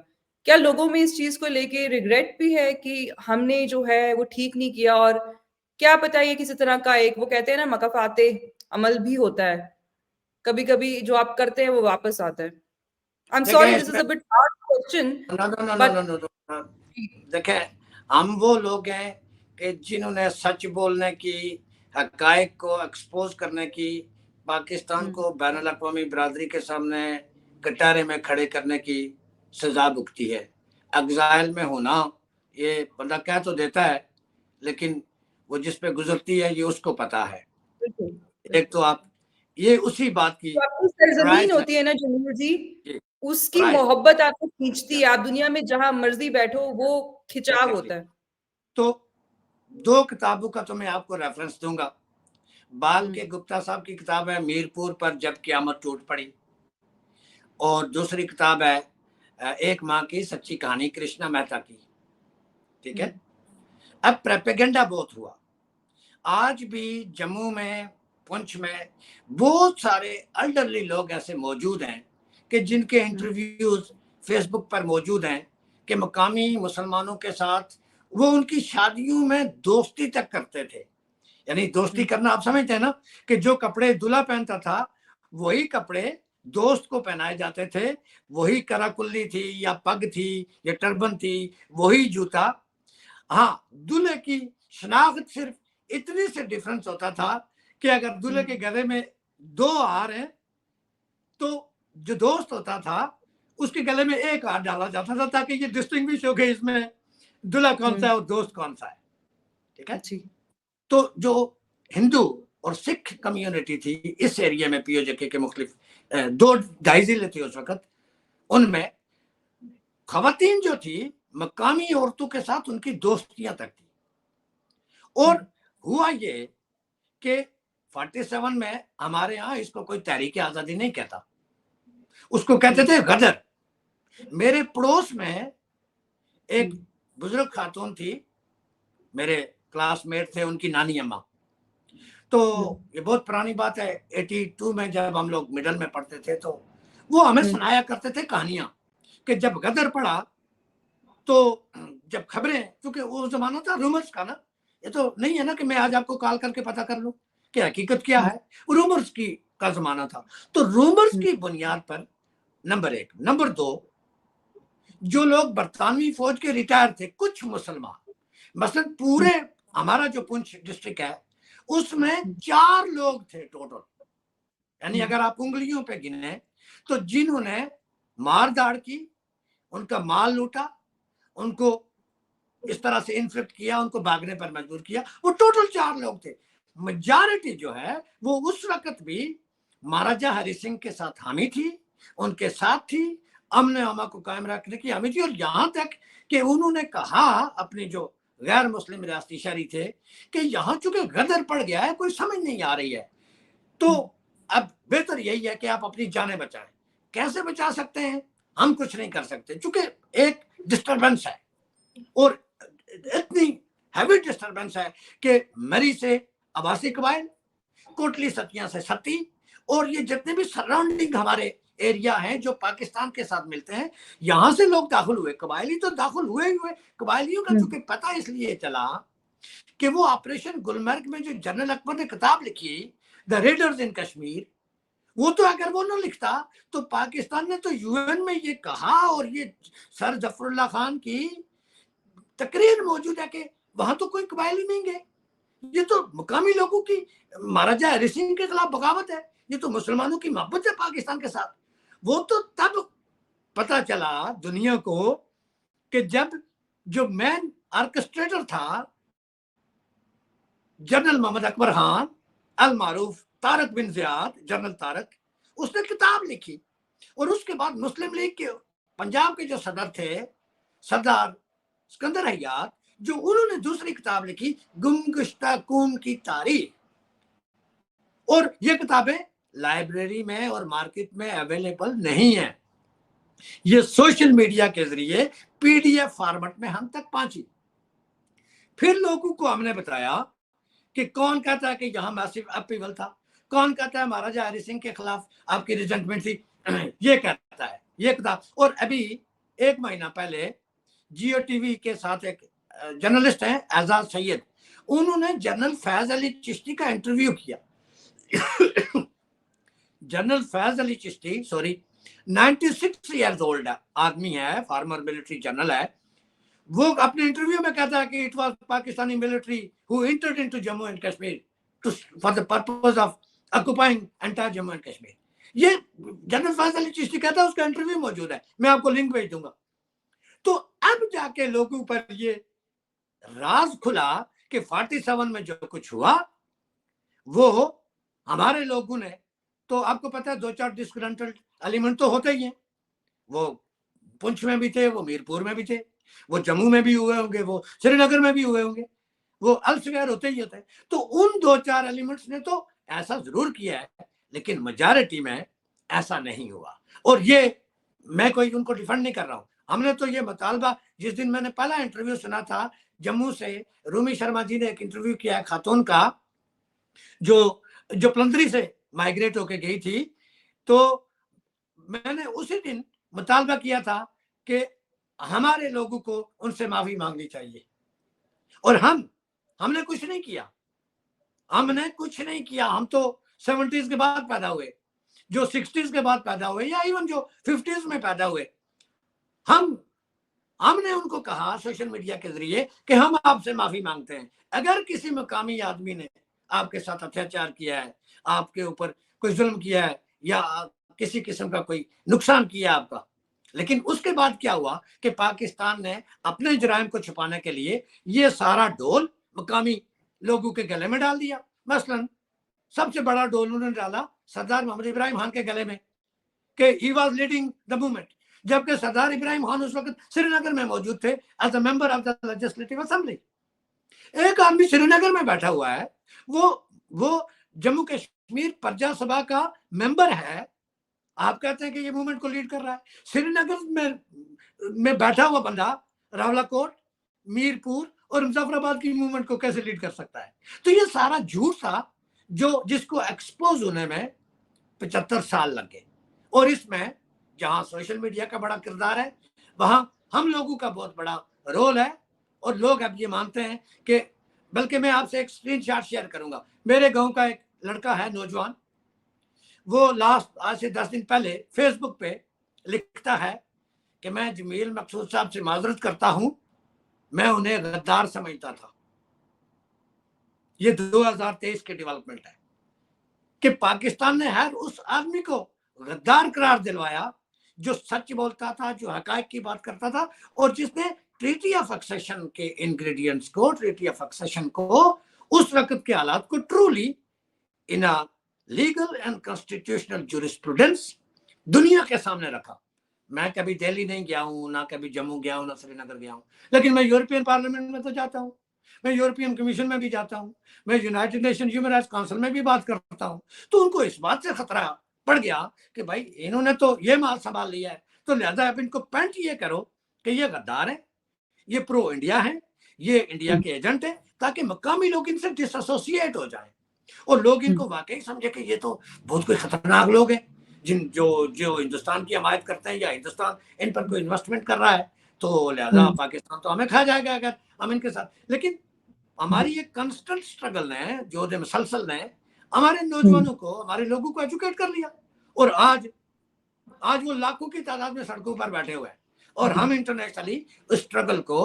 क्या लोगों में इस चीज़ को लेके रिग्रेट भी है कि हमने जो है वो ठीक नहीं किया, और क्या पता ये किसी तरह का एक वो कहते हैं ना मकाफ़ाते अमल भी होता है। कभी-कभी जो आप करते हैं वो वापस आता है। आई एम सॉरी देखें दिस इज़ इसमें a bit hard question no no no no but no no no, देखें हम वो लोग हैं कि जिन्होंने सच बोलने की, हकायक को एक्सपोज करने की, पाकिस्तान को बैन अवी बरादरी के सामने कटारे में खड़े करने की सजा भुगती है। एग्जाइल में होना ये बंदा कह तो देता है, लेकिन वो जिस पे गुजरती है ये उसको पता है। बिल्कुल, एक बिल्कुल। तो आप ये उसी बात की जो आपकी सरज़मीन प्राइस है होती है ना जमील जी, जी, उसकी प्राइस मोहब्बत आपको खींचती है। आप दुनिया में जहाँ मर्ज़ी बैठो, वो खिंचाव एग्जैक्टली। होता है। तो 2 किताबों का तो मैं आपको रेफरेंस दूँगा। बाल हुँ, के गुप्ता साहब की किताब है मीरपुर पर जब क़यामत टूट पड़ी, और दूसरी किताब है एक माँ की सच्ची कहानी कृष्णा मेहता की, ठीक हुँ, है? अब प्रोपेगेंडा बहुत हुआ। आज भी जम्मू में, पुंछ में बहुत सारे एल्डरली लोग ऐसे मौजूद हैं कि जिनके हुँ, इंटरव्यूज़ फ़ेसबुक पर मौजूद हैं कि मकामी मुसलमानों के साथ वो उनकी शादियों में दोस्ती तक करते थे। यानी दोस्ती हुँ, करना आप समझते हैं ना, कि जो कपड़े दूल्हा पहनता था वही कपड़े दोस्त को पहनाए जाते थे, वही कराकुल्ली थी या पग थी या टर्बन थी, वही जूता। हाँ, दूल्हे की शनाख्त सिर्फ इतनी से डिफरेंस होता था कि अगर दूल्हे हुँ, के गले में 2 हार हैं, तो जो दोस्त होता था उसके गले में 1 हार डाला जाता था ताकि ये डिस्टिंग्विश हो गए इसमें दूल्हा कौन सा हुँ, है और दोस्त कौन सा है, ठीक है? जी, तो जो हिंदू और सिख कम्युनिटी थी इस एरिया में पीओजेके के मुख्तलिफ 2 ढाई जिले थे उस वक़्त, उनमें ख़वातीन जो थी मकामी औरतों के साथ उनकी दोस्तियाँ तक थी। हुँ, और हुआ ये कि 47 में हमारे यहाँ इसको कोई तहरीक आज़ादी नहीं कहता, उसको कहते हुँ, थे गदर। मेरे पड़ोस में हुँ, एक बुजुर्ग खातून थी, मेरे क्लासमेट थे, उनकी नानी अम्मा। तो हुँ, ये बहुत पुरानी बात है, 82 में जब हम लोग मिडल में पढ़ते थे तो वो हमें हुँ, सुनाया करते थे कहानियां कि जब गदर पड़ा तो जब खबरें, क्योंकि वो जमाना था रूमर्स का ना, ये तो नहीं है ना कि मैं आज आपको कॉल करके पता कर लूं कि हकीकत क्या हुँ, है। रूमर्स की का जमाना था, तो रूमर्स हुँ, की बुनियाद पर नंबर 1, नंबर 2, जो लोग बरतानवी फौज के रिटायर थे कुछ मुसलमान, मसलन हुँ, पूरे हमारा जो पुंछ डिस्ट्रिक्ट है उसमें हुँ, 4 लोग थे टोटल, यानी हुँ, अगर आप उंगलियों पे गिने तो जिन्होंने मार दाड़ की, उनका माल लूटा, उनको इस तरह से इन्फ्लिक्ट किया, उनको भागने पर मजबूर किया, वो टोटल 4 लोग थे। मेजॉरिटी जो है वो उस वक्त भी महाराजा हरि सिंह के साथ हामी थी, उनके साथ थी, अमन अमा को कायम रखने की हामी थी, और यहाँ तक कि उन्होंने कहा अपनी जो गैर मुस्लिम रियासती शहरी थे कि यहाँ चूंकि गदर पड़ गया है, कोई समझ नहीं आ रही है, तो हुँ, अब बेहतर यही है कि आप अपनी जानें बचाएं। कैसे बचा सकते हैं? हम कुछ नहीं कर सकते, चूंकि एक डिस्टरबेंस है, और इतनी हैवी डिस्टरबेंस है कि मरी से आवासी कबाइल, कोटली सतिया से सती, और ये जितने भी सराउंडिंग हमारे एरिया हैं जो पाकिस्तान के साथ मिलते हैं, यहां से लोग दाखिल हुए, कबायली तो दाखिल हुए ही हुए। कबायलियों का हुँ, चूंकि पता इसलिए चला कि वो ऑपरेशन गुलमर्ग में जो जनरल अकबर ने किताब लिखी, द रेडर्स इन कश्मीर, वो तो अगर वो ना लिखता तो पाकिस्तान ने तो यूएन में ये कहा, और ये सर जफरुल्लाह खान की तकरीर मौजूद है कि वहां तो कोई कबायली नहीं गए, ये तो मुकामी लोगों की महाराजा हरि सिंह के खिलाफ बगावत है, ये तो मुसलमानों की मोहब्बत है पाकिस्तान के साथ। वो तो तब पता चला दुनिया को कि जब जो मैन ऑर्केस्ट्रेटर था जनरल मोहम्मद अकबर खान अल मारूफ तारक बिन जियाद, जनरल तारक, उसने किताब लिखी, और उसके बाद मुस्लिम लीग के पंजाब के जो सदर थे सरदार सिकंदर हयात, जो उन्होंने दूसरी किताब लिखी गुमगुश्ता कौम की तारीख, और ये किताबें लाइब्रेरी में और मार्केट में अवेलेबल नहीं है, ये सोशल मीडिया के जरिए पीडीएफ फॉर्मेट में हम तक पहुंची। फिर लोगों को हमने बताया कि कौन कहता है कि यहाँ मैसिव अपीवल था, कौन कहता है महाराजा हरि सिंह के खिलाफ आपकी रिजेंटमेंट थी? ये कहता है ये किताब। और अभी 1 महीना पहले जियो टीवी के साथ एक जर्नलिस्ट है एजाज सैयद, उन्होंने जनरल फैज अली चिश्ती का इंटरव्यू किया। General Faiz Ali Chishti, sorry, 96 years old आदमी है, फॉर्मर मिलिट्री जनरल है। वो अपने इंटरव्यू में कहता है कि it was Pakistani military who entered into Jammu and Kashmir for the purpose of occupying entire Jammu and Kashmir. ये जनरल फैज अली चिश्ती कहता है, उसका इंटरव्यू मौजूद है, मैं आपको लिंक भेज दूंगा। तो अब जाके लोगों पर ये राज खुला कि 47 में जो कुछ हुआ वो हमारे लोगों ने, तो आपको पता है 2-4 डिस्ग्रंटल्ड एलिमेंट तो होते ही हैं। वो पुंछ में भी थे, वो मीरपुर में भी थे, वो जम्मू में भी हुए होंगे, वो श्रीनगर में भी हुए होंगे, वो अल्सवेयर होते ही होते हैं। तो उन 2-4 एलिमेंट्स ने तो ऐसा जरूर किया है, लेकिन मेजॉरिटी में ऐसा नहीं हुआ। और ये मैं कोई उनको डिफेंड नहीं कर रहा हूं। हमने तो ये मुतालबा, जिस दिन मैंने पहला इंटरव्यू सुना था जम्मू से, रूमी शर्मा जी ने एक इंटरव्यू किया खातून का, जो पलंदरी से माइग्रेट होके गई थी, तो मैंने उसी दिन मुतालबा किया था कि हमारे लोगों को उनसे माफी मांगनी चाहिए। और हमने कुछ नहीं किया, हमने कुछ नहीं किया। हम तो 70s के बाद पैदा हुए, जो 60s के बाद पैदा हुए, या इवन जो 50s में पैदा हुए, हमने उनको कहा सोशल मीडिया के जरिए कि हम आपसे माफी मांगते हैं। अगर किसी मकामी आदमी ने आपके साथ अत्याचार किया है, आपके ऊपर कोई जुल्म किया है, या किसी किस्म का कोई नुकसान किया आपका, लेकिन उसके बाद क्या हुआ कि पाकिस्तान ने अपने जुराइम को छुपाने के लिए ये सारा डोल मकामी लोगों के गले में डाल दिया। मसलन सबसे बड़ा डोल उन्होंने डाला सरदार मोहम्मद इब्राहिम खान के गले में कि he was leading the movement, जबकि सरदार इब्राहिम खान उस वक्त श्रीनगर में मौजूद थे as a member of the legislative assembly. एक आदमी श्रीनगर में बैठा हुआ है, वो जम्मू कश्मीर प्रजा सभा का मेंबर है, आप कहते हैं कि ये मूवमेंट को लीड कर रहा है। श्रीनगर में बैठा हुआ बंदा रावलाकोट, मीरपुर और मुजफ्फराबाद की मूवमेंट को कैसे लीड कर सकता है? तो ये सारा झूठ था जिसको एक्सपोज होने में 75 साल लगे। और इसमें जहां सोशल मीडिया का बड़ा किरदार है, वहां हम लोगों का बहुत बड़ा रोल है। और लोग अब ये मानते हैं कि, बल्कि मैं आपसे एक स्क्रीनशॉट शेयर करूंगा। मेरे गांव का एक लड़का है, नौजवान, वो आज से 10 दिन पहले फेसबुक पे लिखता है कि मैं जमील मकसूद साहब से माजरत करता हूं, मैं उन्हें गद्दार समझता था। ये 2023 के डेवलपमेंट है कि पाकिस्तान ने हर उस आदमी को गद्दार करार दिलवाया जो सच बोलता था, जो हकायक की बात करता था, और जिसने ट्रीटी ऑफ एक्सेशन के इंग्रेडिएंट्स को, ट्रीटी ऑफ एक्सेशन को, उस वक्त के हालात को truly in a legal and constitutional jurisprudence दुनिया के सामने रखा। मैं कभी दिल्ली नहीं गया हूं, ना कभी जम्मू गया हूं, ना श्रीनगर गया हूं, लेकिन मैं यूरोपियन पार्लियामेंट में तो जाता हूं, मैं यूरोपियन कमीशन में भी जाता हूं, मैं United nation human rights council में भी बात करता हूं। तो उनको इस बात से खतरा पड़ गया कि भाई इन्होंने तो ये माल संभाल लिया है, तो लिहाजा अब इनको पेंट ये करो कि ये गद्दार है, ये प्रो इंडिया है, ये इंडिया के एजेंट है, ताकि मकामी लोग इनसे डिसएसोसिएट हो जाए और लोग इनको वाकई समझे कि ये तो बहुत कोई खतरनाक लोग हैं, जो हिंदुस्तान की हमायत करते हैं, या हिंदुस्तान इन पर कोई इन्वेस्टमेंट कर रहा है, तो लिहाजा पाकिस्तान तो हमें खा जाएगा अगर हम इनके साथ। लेकिन हमारी एक कंस्टेंट स्ट्रगल ने, जो मुसलसल ने हमारे नौजवानों को, हमारे लोगों को एजुकेट कर लिया, और आज वो लाखों की तादाद में सड़कों पर बैठे हुए हैं। और हम इंटरनेशनली उस स्ट्रगल को,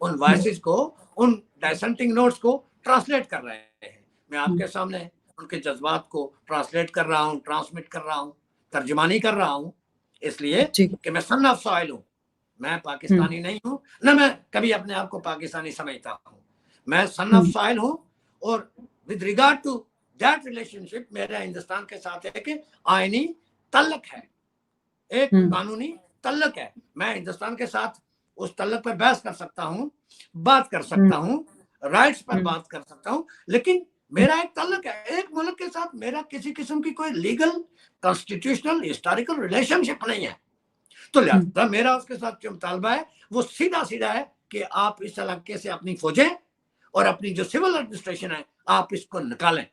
उन वॉइसेस को, उन डाइसेंटिंग नोट्स को ट्रांसलेट कर रहे हैं। मैं आपके सामने उनके जज्बात को ट्रांसलेट कर रहा हूँ, ट्रांसमिट कर रहा हूँ, तर्जुमानी कर रहा हूँ, इसलिए कि मैं सन ऑफ सॉइल हूँ, मैं पाकिस्तानी नहीं हूँ, न मैं कभी अपने आप को पाकिस्तानी समझता हूँ, मैं सन ऑफ सॉइल हूँ। और with regard to that relationship मेरा हिंदुस्तान के साथ है कि आईनी तल्लक है, एक कानूनी तल्लक है। मैं हिंदुस्तान के साथ उस तल्लक पर बहस कर सकता हूँ, बात कर सकता हूँ, राइट्स पर बात कर सकता हूँ, लेकिन मेरा एक तल्लक है, एक मुल्क के साथ मेरा किसी किस्म की कोई लीगल, कॉन्स्टिट्यूशनल, हिस्टोरिकल रिलेशनशिप नहीं है। तो लिहाजा मेरा उसके साथ जो मुतालबा है वो सीधा सीधा है कि आप इस इलाके से अपनी फौजें और अपनी जो सिविल एडमिनिस्ट्रेशन है, आप इसको निकालें,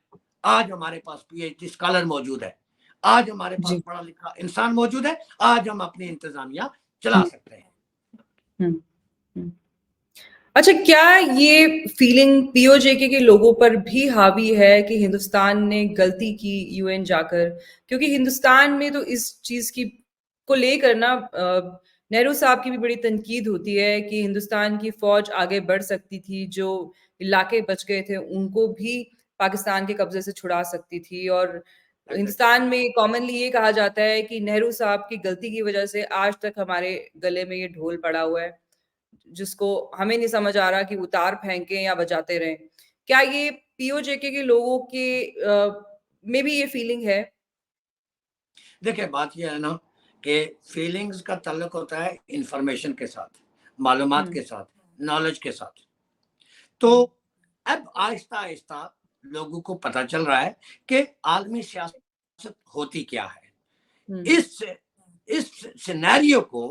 आज हमारे पास पीएचडी स्कॉलर मौजूद है, आज हमारे पास जी। पढ़ा लिखा इंसान मौजूद है, आज हम अपनी इंतजामिया चला सकते हैं। हम्म, हम्म। अच्छा, क्या ये फीलिंग पीओजेके के लोगों पर भी हावी है कि हिंदुस्तान ने गलती की यूएन जाकर? क्योंकि हिंदुस्तान में तो इस चीज की को लेकर ना नेहरू साहब की भी बड़ी तनकीद होती है कि हिंदुस्तान की फौज आगे बढ़ सकती थी, जो इलाके बच गए थे उनको भी पाकिस्तान के कब्जे से छुड़ा सकती थी। और हिंदुस्तान में कॉमनली ये कहा जाता है कि नेहरू साहब की गलती की वजह से आज तक हमारे गले में ये ढोल पड़ा हुआ है, जिसको हमें नहीं समझ आ रहा कि उतार फेंकें या बजाते रहें। क्या ये पीओजेके के लोगों के में भी ये फीलिंग है? देखिए, बात यह है ना कि फीलिंग्स का ताल्लुक होता है इंफॉर्मेशन के साथ, मालूमात हुँ, के साथ, नॉलेज के साथ। तो अब आहिस्ता आहिस्ता लोगों को पता चल रहा है कि आलमी सियासत होती क्या है। हुँ, इस इस सिनेरियो को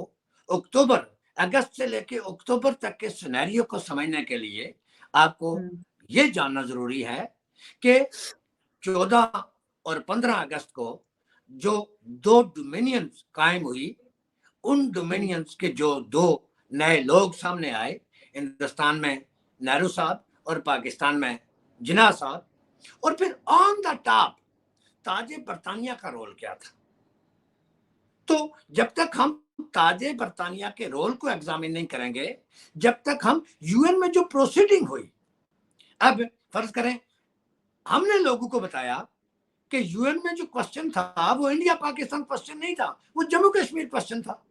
अक्टूबर अगस्त से लेके अक्टूबर तक के सिनेरियो को समझने के लिए आपको हुँ, ये जानना जरूरी है कि 14 और 15 अगस्त को जो दो डोमिनियंस कायम हुई, उन हुँ, डोमिनियंस के जो दो नए लोग सामने आए, हिंदुस्तान में नेहरू साहब और पाकिस्तान में जिन्ना साहब, और फिर ऑन द टॉप ताजे बरतानिया का रोल क्या था। तो जब तक हम ताजे बरतानिया के रोल को एग्जामिन नहीं करेंगे, जब तक हम यूएन में जो प्रोसीडिंग हुई, अब फर्ज करें हमने लोगों को बताया कि यूएन में जो क्वेश्चन था वो इंडिया पाकिस्तान क्वेश्चन नहीं था, वो जम्मू कश्मीर क्वेश्चन था।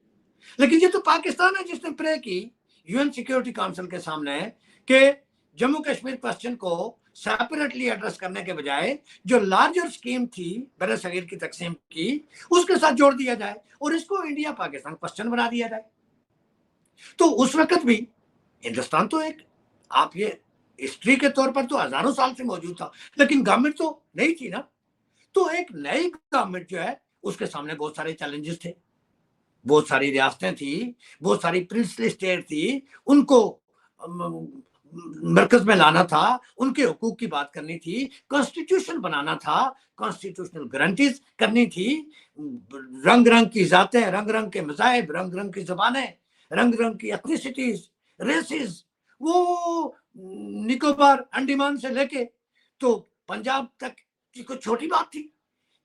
लेकिन ये तो पाकिस्तान है जिसने प्रे की यूएन सिक्योरिटी काउंसिल के सामने कि जम्मू कश्मीर क्वेश्चन को सेपरेटली एड्रेस करने के बजाय जो लार्जर स्कीम थी बर सगीर की तकसीम की, उसके साथ जोड़ दिया जाए और इसको इंडिया पाकिस्तान क्वेश्चन बना दिया जाए। तो उस वक्त भी हिंदुस्तान तो एक, आप ये हिस्ट्री के तौर पर तो हजारों साल से मौजूद था, लेकिन गवर्नमेंट तो नहीं थी ना। तो एक नई गवर्नमेंट जो है उसके सामने बहुत सारे चैलेंजेस थे, बहुत सारी रियासतें थी, बहुत सारी प्रिंसली स्टेट थी, उनको मरकज में लाना था, उनके हुकूक की बात करनी थी, कॉन्स्टिट्यूशन बनाना था, कॉन्स्टिट्यूशनल गारंटीज करनी थी, रंग रंग की जातें, रंग रंग के मजाहब, रंग रंग की जबानें, रंग रंग की एथनिसिटीज, रेसेस, वो निकोबार अंडमान से लेके तो पंजाब तक की कोई छोटी बात थी।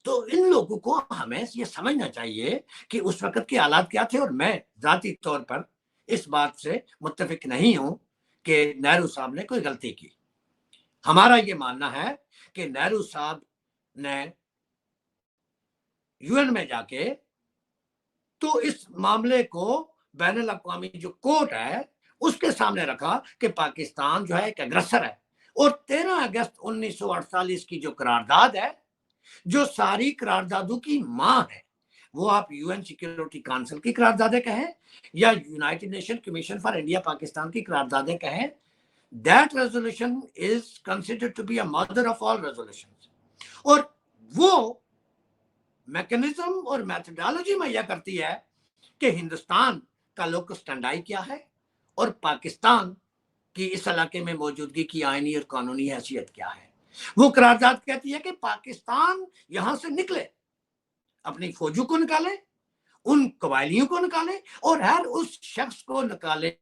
तो इन लोगों को हमें ये समझना चाहिए कि उस वक्त के हालात क्या थे, और मैं जाती तौर पर इस बात से मुत्तफिक नहीं हूं कि नेहरू साहब ने कोई गलती की। हमारा ये मानना है कि नेहरू साहब ने यूएन में जाके तो इस मामले को बैनुल अक़वामी जो कोर्ट है उसके सामने रखा कि पाकिस्तान जो है एक अग्रेसर है, और 13 अगस्त 1948 की जो करारदाद है, जो सारी करारदादों की मां है, वो आप यूएन सिक्योरिटी काउंसिल की करारदादें कहें या United Nation Commission for India Pakistan की करारदादें कहें, that resolution is considered to be a mother of all resolutions. और वो मैकेनिज्म और मेथोडोलॉजी मुहैया करती है कि हिंदुस्तान का लोकल स्टैंडाई क्या है और पाकिस्तान की इस इलाके में मौजूदगी की आईनी और कानूनी हैसियत क्या है। वो करारदाद कहती है कि पाकिस्तान यहां से निकले, अपनी फौजों को निकाले, उन कबायलियों को निकाले, और हर उस शख्स को निकाले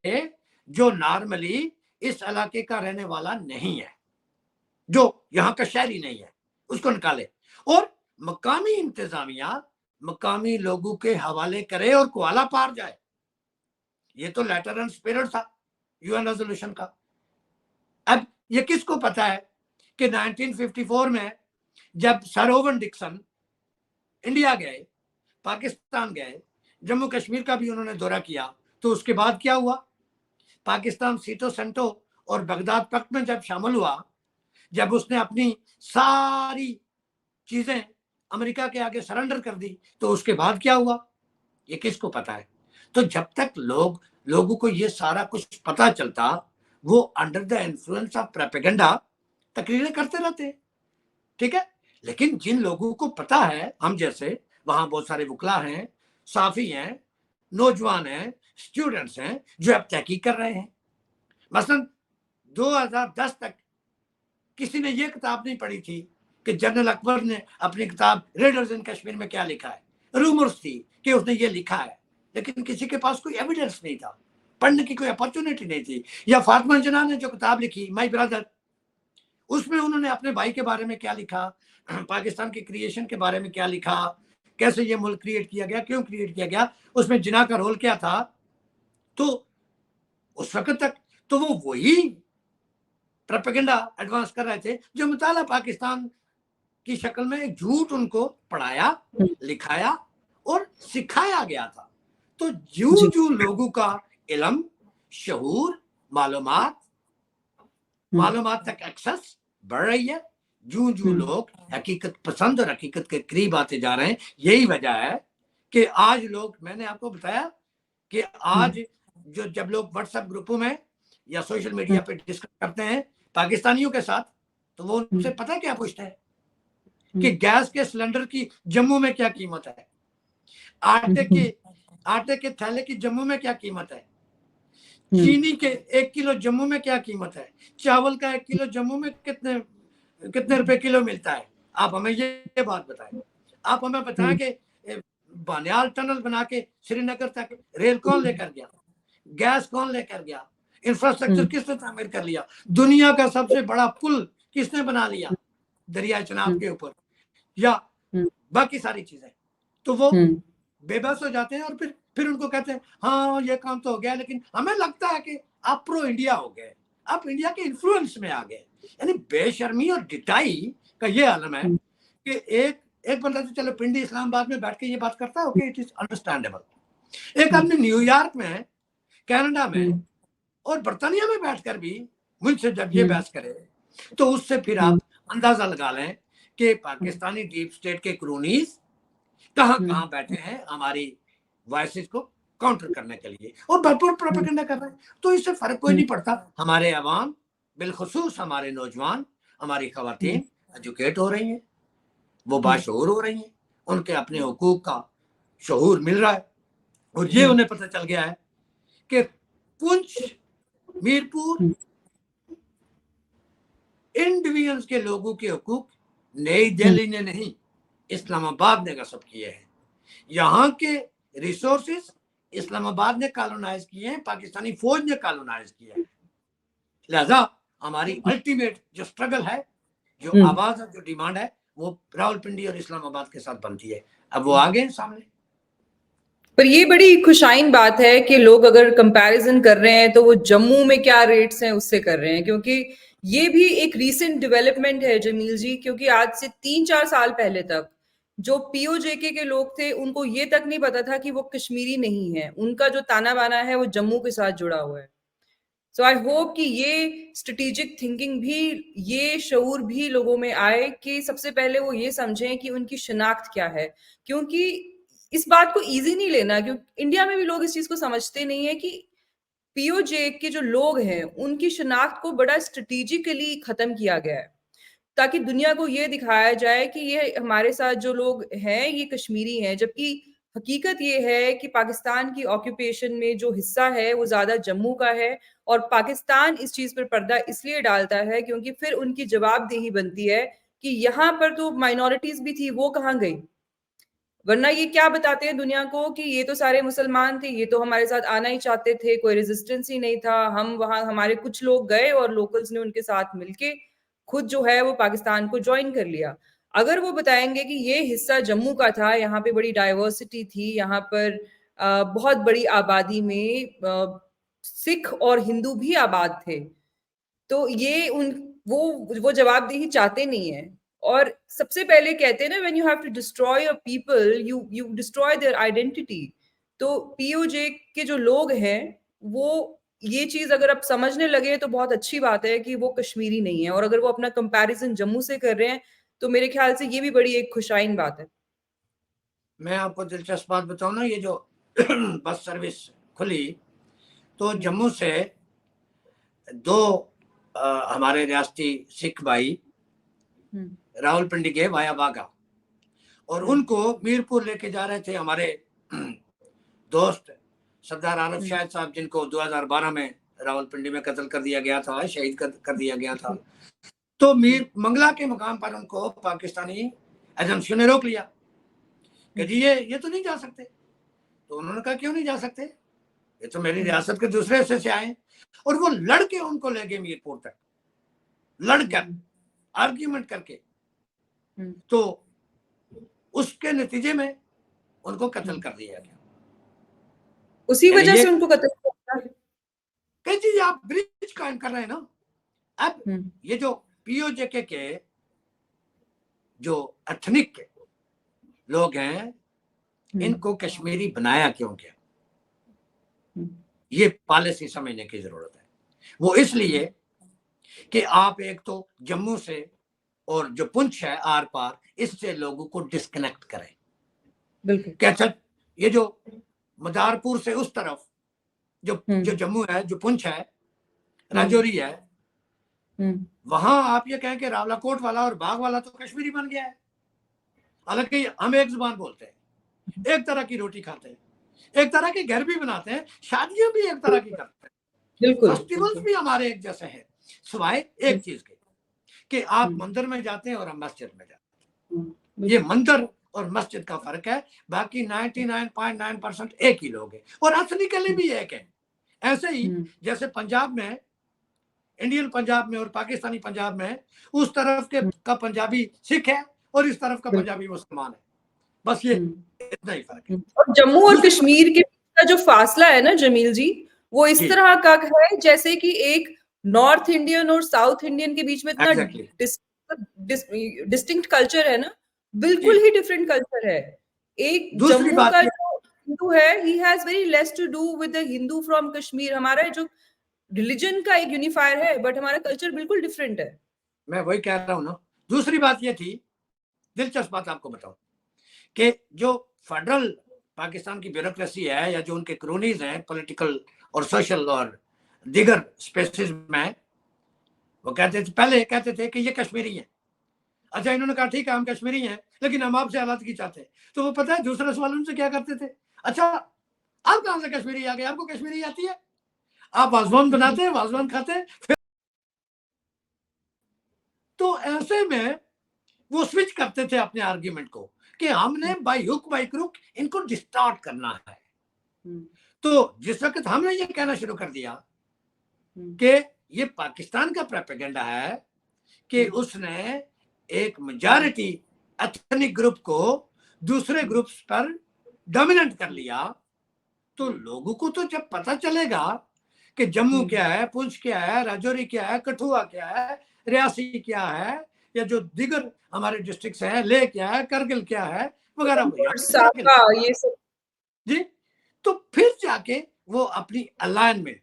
जो नॉर्मली इस इलाके का रहने वाला नहीं है, जो यहाँ का शहरी नहीं है, उसको निकाले, और मकामी इंतजामिया मकामी लोगों के हवाले करे और कुआला पार जाए। ये तो लेटर एंड स्पिरिट था यूएन रेजोल्यूशन का। अब ये किसको पता है कि 1954 में जब सर ओवन डिक्सन इंडिया गए, पाकिस्तान गए, जम्मू कश्मीर का भी उन्होंने दौरा किया, तो उसके बाद क्या हुआ, पाकिस्तान सीटो सेंटो और बगदाद पक्ट में जब शामिल हुआ, जब उसने अपनी सारी चीजें अमेरिका के आगे सरेंडर कर दी, तो उसके बाद क्या हुआ, ये किसको पता है। तो जब तक लोगों को ये सारा कुछ पता चलता, वो under the influence of propaganda तकरीरें करते रहते, ठीक है। लेकिन जिन लोगों को पता है, हम जैसे, वहां बहुत सारे वकला हैं, साफी हैं, नौजवान हैं, स्टूडेंट्स हैं जो अब तहकीक कर रहे हैं। मसलन 2010 तक किसी ने ये किताब नहीं पढ़ी थी कि जनरल अकबर ने अपनी किताब रेडर्स इन कश्मीर में क्या लिखा है, रूमर्स थी कि उसने ये लिखा है, लेकिन किसी के पास कोई एविडेंस नहीं था, पढ़ने की कोई अपॉर्चुनिटी नहीं थी। या फातिमा जिन्ना ने जो किताब लिखी माय ब्रदर, उसमें उन्होंने अपने भाई के बारे में क्या लिखा, पाकिस्तान के क्रिएशन के बारे में क्या लिखा, कैसे ये मुल्क क्रिएट किया गया, क्यों क्रिएट किया गया, उसमें जिन्ना का रोल क्या था। तो उस वक्त तक तो वो वही प्रोपेगेंडा एडवांस कर रहे थे जो मुताला पाकिस्तान की शक्ल में एक झूठ उनको पढ़ाया, लिखाया और सिखाया गया था। तो जो जो लोगों का इल्म, शऊर, मालूमात तक एक्सेस बढ़ रही है, जो लोग हकीकत पसंद और हकीकत के करीब आते जा रहे हैं, यही वजह है कि आज लोग, मैंने आपको बताया कि आज जो जब लोग व्हाट्सएप ग्रुपों में या सोशल मीडिया पे डिस्कस करते हैं पाकिस्तानियों के साथ, तो वो उनसे पता क्या पूछते हैं कि गैस के सिलेंडर की जम्मू में क्या कीमत है, आटे के थैले की जम्मू में क्या कीमत है, चीनी के 1 किलो जम्मू में क्या कीमत है, चावल का 1 किलो जम्मू में कितने रुपए किलो मिलता है। आप हमें ये बात बताएं, आप हमें बताएं कि बानियाल टनल बना के श्रीनगर तक रेल कौन लेकर गया, गैस कौन लेकर गया, इंफ्रास्ट्रक्चर किसने तामीर कर लिया, दुनिया का सबसे बड़ा पुल किसने बना लिया दरिया चनाब के ऊपर, या बाकी सारी चीजें। तो वो बेबस हो जाते हैं और फिर उनको कहते हैं हाँ ये काम तो हो गया, लेकिन हमें लगता है कि आप प्रो इंडिया हो गए, आप इंडिया के इन्फ्लुएंस में आ गए। यानी बेशर्मी और डिटाई का ये आलम है कि एक बंदा तो चलो पिंडी इस्लामाबाद में बैठ के ये बात करता है, ओके इट इज अंडरस्टैंडेबल। एक आदमी न्यूयॉर्क में, कनाडा में और बर्तानिया में बैठकर भी मुझसे जब ये बहस करे, तो उससे फिर आप अंदाजा लगा लें कि पाकिस्तानी डीप स्टेट के क्रूनीज कहां बैठे हैं हमारी वॉइसेस को काउंटर करने के लिए और भरपूर प्रोपेगेंडा कर रहे हैं। तो इससे फर्क कोई नहीं पड़ता, हमारे अवाम, बिलखुसूस हमारे नौजवान, हमारी खवातीन एजुकेट हो रही हैं, वो बाशऊर हो रही हैं, उनके अपने हुकूक का शऊर मिल रहा है, और ये उन्हें पता चल गया है कि पुंछ, मीरपुर, इन डिवीजन्स के लोगों के हुकूक नई दिल्ली ने नहीं, इस्लामाबाद ने गसब किए हैं। यहाँ के रिसोर्सेज इस्लामाबाद ने कॉलोनाइज किए हैं, पाकिस्तानी फौज ने कॉलोनाइज किया है। लिहाजा हमारी अल्टीमेट जो स्ट्रगल है, जो आवाज है, जो डिमांड है, वो रावलपिंडी और इस्लामाबाद के साथ बनती है। अब वो आ गए सामने। पर ये बड़ी खुशाइन बात है कि लोग अगर कंपैरिजन कर रहे हैं तो वो जम्मू में क्या रेट्स हैं उससे कर रहे हैं, क्योंकि ये भी एक रीसेंट डेवलपमेंट है जमील जी। क्योंकि आज से 3-4 साल पहले तक जो पीओजेके के लोग थे उनको ये तक नहीं पता था कि वो कश्मीरी नहीं है, उनका जो ताना बाना है वो जम्मू के साथ जुड़ा हुआ है। सो आई होप कि ये स्ट्रेटेजिक थिंकिंग भी, ये शऊर भी लोगों में आए कि सबसे पहले वो ये समझें कि उनकी शिनाख्त क्या है। क्योंकि इस बात को इजी नहीं लेना, क्योंकि इंडिया में भी लोग इस चीज को समझते नहीं है कि पीओजे के जो लोग हैं उनकी शिनाख्त को बड़ा स्ट्रेटेजिकली खत्म किया गया है, ताकि दुनिया को ये दिखाया जाए कि ये हमारे साथ जो लोग हैं ये कश्मीरी हैं। जबकि हकीकत ये है कि पाकिस्तान की ऑक्यूपेशन में जो हिस्सा है वो ज्यादा जम्मू का है, और पाकिस्तान इस चीज पर पर्दा इसलिए डालता है क्योंकि फिर उनकी जवाबदेही बनती है कि यहाँ पर तो माइनॉरिटीज भी थी, वो कहाँ गई। वरना ये क्या बताते हैं दुनिया को कि ये तो सारे मुसलमान थे, ये तो हमारे साथ आना ही चाहते थे, कोई रेजिस्टेंस ही नहीं था, हम वहां, हमारे कुछ लोग गए और लोकल्स ने उनके साथ मिलके खुद जो है वो पाकिस्तान को ज्वाइन कर लिया। अगर वो बताएंगे कि ये हिस्सा जम्मू का था, यहाँ पे बड़ी डाइवर्सिटी थी, यहाँ पर बहुत बड़ी आबादी में सिख और हिंदू भी आबाद थे, तो ये वो जवाबदेही चाहते नहीं है। और सबसे पहले कहते हैं ना, when you have to destroy a people you destroy their identity. तो पीओजे के जो लोग हैं वो ये चीज अगर आप समझने लगे तो बहुत अच्छी बात है कि वो कश्मीरी नहीं है, और अगर वो अपना कंपैरिजन जम्मू से कर रहे हैं तो मेरे ख्याल से ये भी बड़ी एक खुशाइन बात है। मैं आपको दिलचस्प बात बताऊं ना, ये जो बस सर्विस खुली तो जम्मू से 2 हमारे रियासती सिख भाई रावलपिंडी गए वाया बागा, और उनको मीरपुर लेके जा रहे थे हमारे दोस्त सरदार आरिफ शाहिद साहब, जिनको 2012 में रावलपिंडी में कत्ल कर दिया गया था, शहीद कर दिया गया था। तो मीर मंगला के मुकाम पर उनको पाकिस्तानी एजेंसियों ने रोक लिया कि जी ये तो नहीं जा सकते। तो उन्होंने कहा क्यों नहीं जा सकते, ये तो मेरी रियासत के दूसरे हिस्से से आए। और वो लड़के उनको ले गए मीरपुर तक, लड़कर आर्ग्यूमेंट करके। तो उसके नतीजे में उनको कत्ल कर दिया गया। उसी वजह से उनको कत्ल किया। कई चीज आप ब्रिज कायम कर रहे हैं ना। अब ये जो पीओजेके के जो एथनिक लोग हैं, इनको कश्मीरी बनाया क्यों गया, ये पॉलिसी समझने की जरूरत है। वो इसलिए कि आप एक तो जम्मू से और जो पुंछ है आर पार, इससे लोगों को डिस्कनेक्ट करें। बिल्कुल। अच्छा, ये जो मदारपुर से उस तरफ जो जम्मू है, जो पुंछ है, राजौरी है, वहां आप ये कहें कि रावलाकोट वाला और बाघ वाला तो कश्मीरी बन गया है। हालांकि हम एक जुबान बोलते हैं, एक तरह की रोटी खाते हैं, एक तरह के घर भी बनाते हैं, शादियां भी एक तरह की करते हैं, फेस्टिवल्स भी हमारे एक जैसे हैं, सिवाय एक चीज के कि आप मंदिर में जाते हैं और हम मस्जिद में जाते हैं। ये मंदिर और मस्जिद का फर्क है, बाकी 99.9% एक ही लोग हैं और असली कली भी एक है। ऐसे ही जैसे पंजाब में, इंडियन पंजाब में और पाकिस्तानी पंजाब में, उस तरफ के का पंजाबी सिख है और इस तरफ का पंजाबी मुसलमान है, बस ये इतना ही फर्क है। और जम्मू और कश्मीर के बीच का जो फासला है ना जमील जी, वो इस तरह का है जैसे कि एक नॉर्थ इंडियन और साउथ इंडियन के बीच में इतना डिस्टिंक्ट कल्चर है ना, बिल्कुल ही डिफरेंट कल्चर है। एक जम्मू का जो हिंदू है, he has very less to do with the Hindu from Kashmir. हमारा जो रिलीजन का एक यूनिफायर है, बट हमारा कल्चर बिल्कुल डिफरेंट है। मैं वही कह रहा हूं ना। दूसरी बात ये थी, दिलचस्प बात आपको बताऊं, कि जो फेडरल पाकिस्तान की ब्यूरोक्रेसी है या जो उनके क्रोनीज हैं पॉलिटिकल और सोशल और दीगर स्पेसिस में, वो कहते थे, पहले कहते थे कि ये कश्मीरी हैं। अच्छा, इन्होंने कहा ठीक है हम कश्मीरी हैं, लेकिन हम आपसे हालात की चाहते हैं। तो वो पता है दूसरा सवाल उनसे क्या करते थे, अच्छा आप कहां से कश्मीरी आ गए, आपको कश्मीरी आती है, आप वाजवान बनाते हैं, वाजवान खाते हैं। फिर तो ऐसे में वो स्विच करते थे अपने आर्ग्यूमेंट को कि हमने बाय हुक बाय क्रुक इनको डिस्टॉर्ट करना है। तो जिस वक्त हमने ये कहना शुरू कर दिया कि ये पाकिस्तान का प्रोपेगेंडा है कि उसने एक मेजॉरिटी एथनिक ग्रुप को दूसरे ग्रुप्स पर डोमिनेट कर लिया, तो लोगों को तो जब पता चलेगा कि जम्मू क्या है, पुंछ क्या है, राजौरी क्या है, कठुआ क्या है, रियासी क्या है, या जो दीगर हमारे डिस्ट्रिक्ट्स हैं, लेह क्या है, करगिल क्या है वगैरह, ये सब जी, तो फिर जाके वो अपनी अलाइनमेंट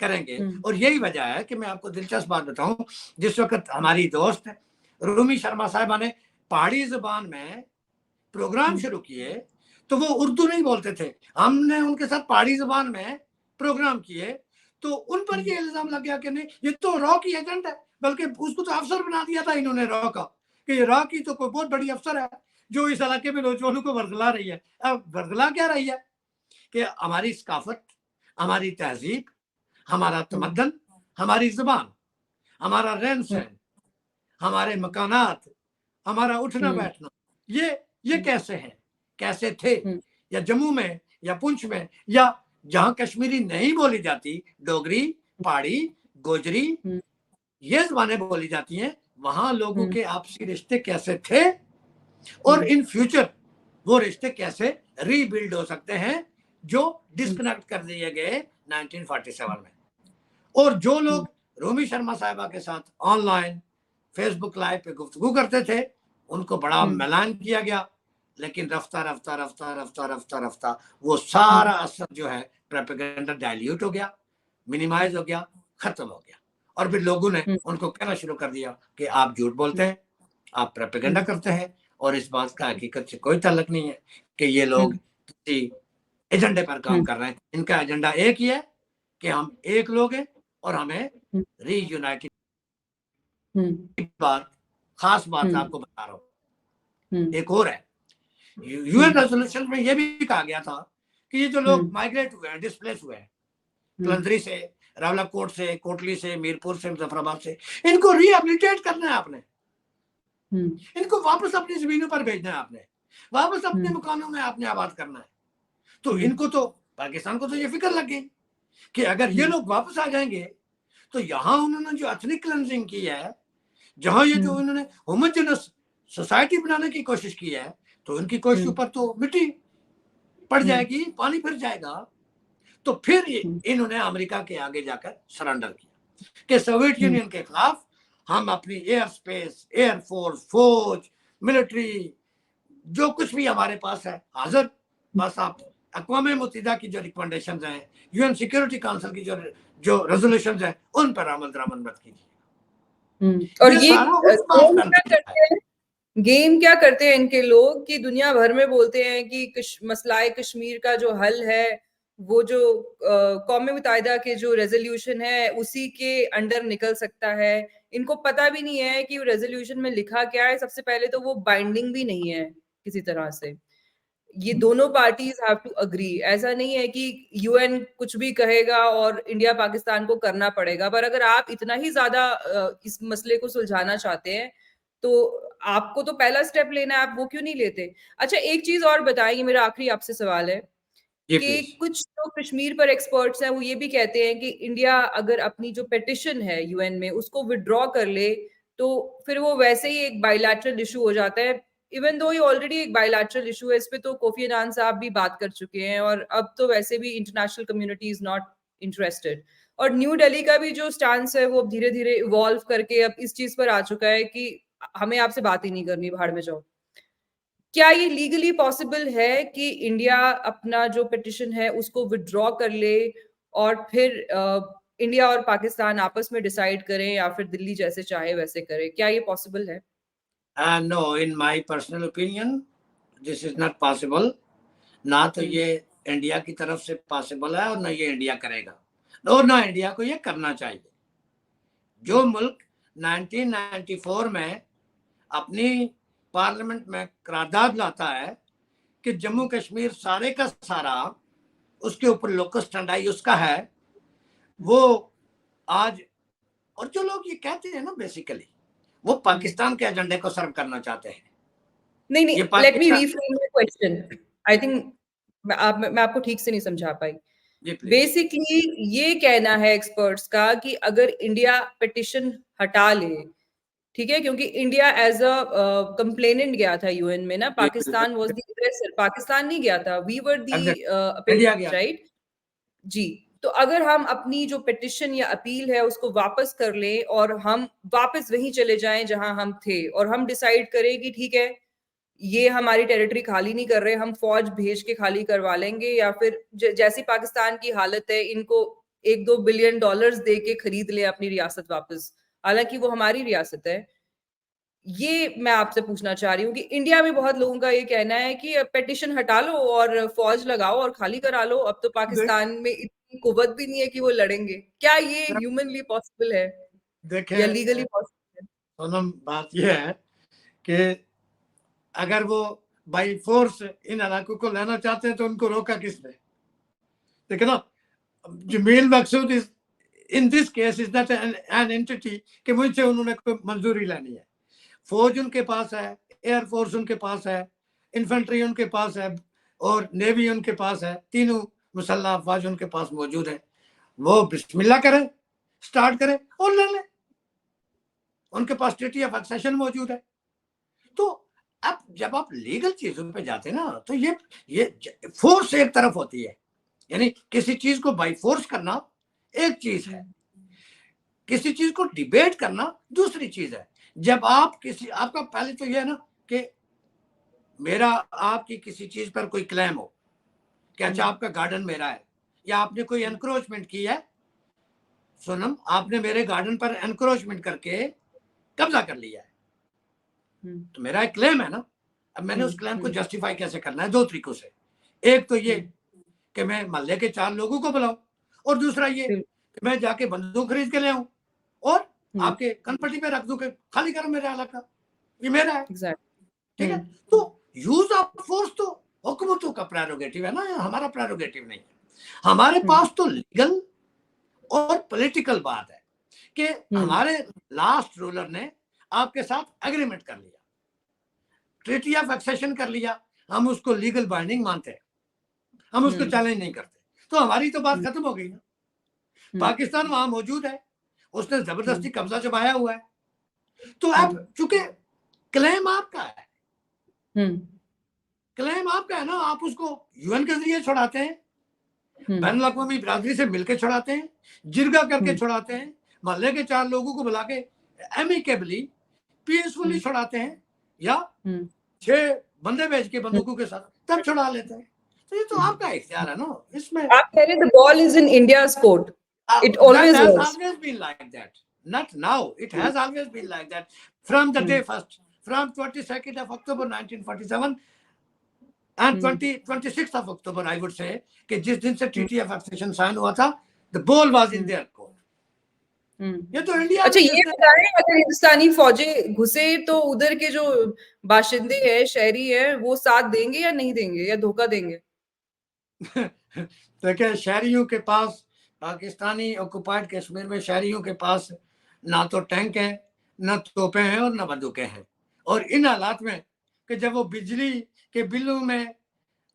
करेंगे। और यही वजह है कि मैं आपको दिलचस्प बात बताऊं, जिस वक्त हमारी दोस्त रूमी शर्मा साहिबा ने पहाड़ी जुबान में प्रोग्राम शुरू किए, तो वो उर्दू नहीं बोलते थे, हमने उनके साथ पहाड़ी जुबान में प्रोग्राम किए, तो उन पर ये इल्जाम लग गया कि नहीं ये तो रॉ की एजेंट है, बल्कि उसको तो अफसर बना दिया था इन्होंने रॉ का, कि रॉ की तो कोई बहुत बड़ी अफसर है जो इस इलाके में नौजवानों को वर्गला रही है। अब वर्गला क्या रही है कि हमारी सकाफत, हमारी तहजीब, हमारा तमद्दन, हमारी जुबान, हमारा रहन सहन, हमारे मकानात, हमारा उठना बैठना, ये कैसे है, कैसे थे, या जम्मू में या पुंछ में या जहां कश्मीरी नहीं बोली जाती, डोगरी, पहाड़ी, गोजरी, ये जुबानें बोली जाती हैं, वहां लोगों के आपसी रिश्ते कैसे थे और इन फ्यूचर वो रिश्ते कैसे रीबिल्ड हो सकते हैं जो डिस्कनेक्ट कर दिए गए 1947 में। और जो लोग रूमी शर्मा साहिबा के साथ ऑनलाइन फेसबुक लाइव पे गुफ्तगू करते थे, उनको बड़ा मैलान किया गया, लेकिन रफ्ता रफ्ता रफ्ता रफ्ता रफ्ता रफ्ता वो सारा असर जो है प्रोपेगेंडा डाइल्यूट हो गया, मिनिमाइज हो गया, खत्म हो गया। और फिर लोगों ने उनको कहना शुरू कर दिया कि आप झूठ बोलते हैं, आप प्रोपेगेंडा करते हैं, और इस बात का हकीकत से कोई ताल्लुक नहीं है कि ये लोग किसी एजेंडे पर काम कर रहे हैं। इनका एजेंडा एक ही है कि हम एक लोग हैं और हमें रीयूनाइटेड। बात, खास बात आपको बता रहा हूँ, एक और है, यूएन रेजोल्यूशन में यह भी कहा गया था कि ये जो लोग माइग्रेट हुए हैं, डिस्प्लेस हुए हैं, कलंदरी से रावलाकोट से, कोटली से, मीरपुर से, मुजफ्फराबाद से, इनको रिहेबिलिटेट करना है आपने, इनको वापस अपनी जमीनों पर भेजना है आपने, वापस अपने मकानों में आपने आबाद करना है। तो इनको तो, पाकिस्तान को तो ये फिक्र लग गई कि अगर ये लोग वापस आ जाएंगे तो यहाँ उन्होंने जो एथनिक क्लेंजिंग की है, जहां ये जो उन्होंने होमोजेनस सोसाइटी बनाने की कोशिश की है, तो उनकी कोशिश पर तो मिट्टी पड़ जाएगी, पानी फिर जाएगा। तो फिर इन्होंने अमेरिका के आगे जाकर सरेंडर किया कि सोवियत यूनियन के खिलाफ हम अपनी एयर स्पेस, एयर फोर्स, फौज, मिलिट्री, जो कुछ भी हमारे पास है हाजिर, बस आप अक़वाम मुत्तहिदा की जो रिकमेंडेशंस हैं, यूएन सिक्योरिटी काउंसिल की जो रेजोल्यूशंस हैं, उन पर अमल दरामद मत कीजिए। और ये गेम क्या करते हैं इनके लोग कि दुनिया भर में बोलते हैं कि मसलाए कश्मीर का जो हल है वो जो कौम मुत्तहिदा के जो रेजोल्यूशन है उसी के अंडर निकल सकता है। इनको पता भी नहीं है कि रेजोल्यूशन में लिखा क्या है। सबसे पहले तो वो बाइंडिंग भी नहीं है किसी तरह से। ये दोनों पार्टीज हैव टू अग्री। ऐसा नहीं है कि यूएन कुछ भी कहेगा और इंडिया पाकिस्तान को करना पड़ेगा। पर अगर आप इतना ही ज्यादा इस मसले को सुलझाना चाहते हैं तो आपको तो पहला स्टेप लेना है, आप वो क्यों नहीं लेते? अच्छा, एक चीज और बताइए, मेरा आखिरी आपसे सवाल है कि कुछ जो कश्मीर पर एक्सपर्ट्स हैं वो ये भी कहते हैं कि इंडिया अगर अपनी जो पिटिशन है यूएन में उसको विड्रॉ कर ले तो फिर वो वैसे ही एक बायलैटरल इशू हो जाता है। इवन दो ये ऑलरेडी एक बायलैटरल इशू है, इस पे तो कोफी अन्नान साहब भी बात कर चुके हैं और अब तो वैसे भी international community is not interested. और न्यू दिल्ली का भी जो स्टांस है वो धीरे धीरे इवॉल्व करके अब इस चीज पर आ चुका है कि हमें आपसे बात ही नहीं करनी, भाड़ में जाओ। क्या ये लीगली पॉसिबल है कि इंडिया अपना जो पिटिशन है उसको विड्रॉ कर ले और फिर इंडिया और पाकिस्तान आपस में डिसाइड करें या फिर दिल्ली जैसे चाहे वैसे करे? क्या ये पॉसिबल है? No, in my personal opinion this is not possible. ना तो ये इंडिया की तरफ से पॉसिबल है और ना ये इंडिया करेगा, और ना इंडिया को ये करना चाहिए। जो मुल्क 1994 में अपनी पार्लियामेंट में करारदाद लाता है कि जम्मू कश्मीर सारे का सारा उसके ऊपर लोकस टंडाई उसका है, वो आज, और जो लोग ये कहते हैं ना बेसिकली वो पाकिस्तान के एजेंडे को सर्व करना चाहते हैं। नहीं, let me reframe the question. I think मैं आपको ठीक से नहीं समझा पाई। बेसिकली ये कहना है एक्सपर्ट्स का कि अगर इंडिया पिटिशन हटा ले, ठीक है, क्योंकि इंडिया एज अ कंप्लेनेंट गया था यूएन में ना, पाकिस्तान वाज द अग्रेसर, पाकिस्तान नहीं गया था, we were the appeal, right जी। तो अगर हम अपनी जो पिटिशन या अपील है उसको वापस कर लें और हम वापस वहीं चले जाएं जहां हम थे और हम डिसाइड करें कि ठीक है ये हमारी टेरिटरी खाली नहीं कर रहे, हम फौज भेज के खाली करवा लेंगे, या फिर जैसी पाकिस्तान की हालत है इनको 1-2 बिलियन डॉलर्स दे के खरीद ले अपनी रियासत वापस, हालांकि वो हमारी रियासत है। ये मैं आपसे पूछना चाह रही हूँ कि इंडिया में बहुत लोगों का ये कहना है कि पिटिशन हटा लो और फौज लगाओ और खाली करा लो, अब तो पाकिस्तान में इतनी कुव्वत भी नहीं है कि वो लड़ेंगे। क्या ये ह्यूमनली पॉसिबल है या लीगली पॉसिबल है? सोनम, बात ये है कि अगर वो बाई फोर्स इन इलाकों को लेना चाहते हैं तो उनको रोका किसने? देखो ना, Jameel Maqsood is in this case is not an entity कि मुझसे उन्होंने कोई मंजूरी लेनी है। फौज उनके पास है, एयरफोर्स उनके पास है, इन्फेंट्री उनके पास है और नेवी उनके पास है, तीनों मुसल्लह अफवाज उनके पास मौजूद है। वो बिस्मिल्लाह करें, स्टार्ट करें और ले लें, उनके पास ट्रीटी ऑफ एक्सेशन मौजूद है। तो अब जब आप लीगल चीजों पे जाते हैं ना तो ये फोर्स एक तरफ होती है, यानी किसी चीज को बाई फोर्स करना एक चीज है, किसी चीज को डिबेट करना दूसरी चीज है। जब आप किसी, आपका पहले तो यह है ना कि मेरा आपकी किसी चीज पर कोई क्लेम हो कि अच्छा आपका गार्डन मेरा है या आपने कोई एनक्रोचमेंट की है, सोनम आपने मेरे गार्डन पर एनक्रोचमेंट करके कब्जा कर लिया है, तो मेरा एक क्लेम है ना। अब मैंने उस क्लेम को जस्टिफाई कैसे करना है? दो तरीकों से। एक तो ये कि मैं मोहल्ले के 4 लोगों को बुलाऊं, और दूसरा ये कि मैं जाके बंदूक खरीद के ले आऊं और आपके कनपट्टी पे रख दूं कि खाली करो मेरा इलाका, ये मेरा है, ठीक है। तो यूज ऑफ फोर्स तो हुकूमतों का प्रेरोगेटिव है ना, हमारा प्रेरोगेटिव नहीं है। हमारे पास तो लीगल और पॉलिटिकल बात है कि हमारे लास्ट रूलर ने आपके साथ एग्रीमेंट कर लिया, ट्रीटी ऑफ एक्सेशन कर लिया, हम उसको लीगल बाइंडिंग मानते हैं, हम उसको चैलेंज नहीं करते, तो हमारी तो बात खत्म हो गई ना। पाकिस्तान वहां मौजूद है, उसने जबरदस्ती कब्जा जमाया हुआ है, तो अब चूंकि क्लेम आपका है, क्लेम आपका है ना, आप उसको यूएन के जरिए छुड़ाते हैं, बैन अवी बिरादरी से मिलकर छुड़ाते हैं, जिरगा करके छुड़ाते हैं, मोहल्ले के 4 लोगों को बुला के एमिकेबली पीसफुली छुड़ाते हैं, या 6 बंदे भेज के बंदूकों के साथ तब छुड़ा लेते हैं। तो ये तो आपका इख्तियार है ना। इसमें आप कह रहे हैं the ball is in India's court. It always that has was. always been like that. Not now. It has always been like that from the day first, from 22nd of October 1947 and 26th of October, I would say, कि जिस दिन से treaty of accession sign हुआ था, the ball was in their court. ये तो India. अच्छा, ये बताएं, अगर हिंदुस्तानी फौजी घुसे तो उधर के जो बाशिंदे हैं, शहरी हैं, वो साथ देंगे या नहीं देंगे, या धोखा देंगे? देखिए, शहरियों के पास, पाकिस्तानी ऑक्युपाइड कश्मीर में शहरियों के पास ना तो टैंक है, ना तोपें हैं और ना बंदूकें हैं। और इन हालात में कि जब वो बिजली के बिलों में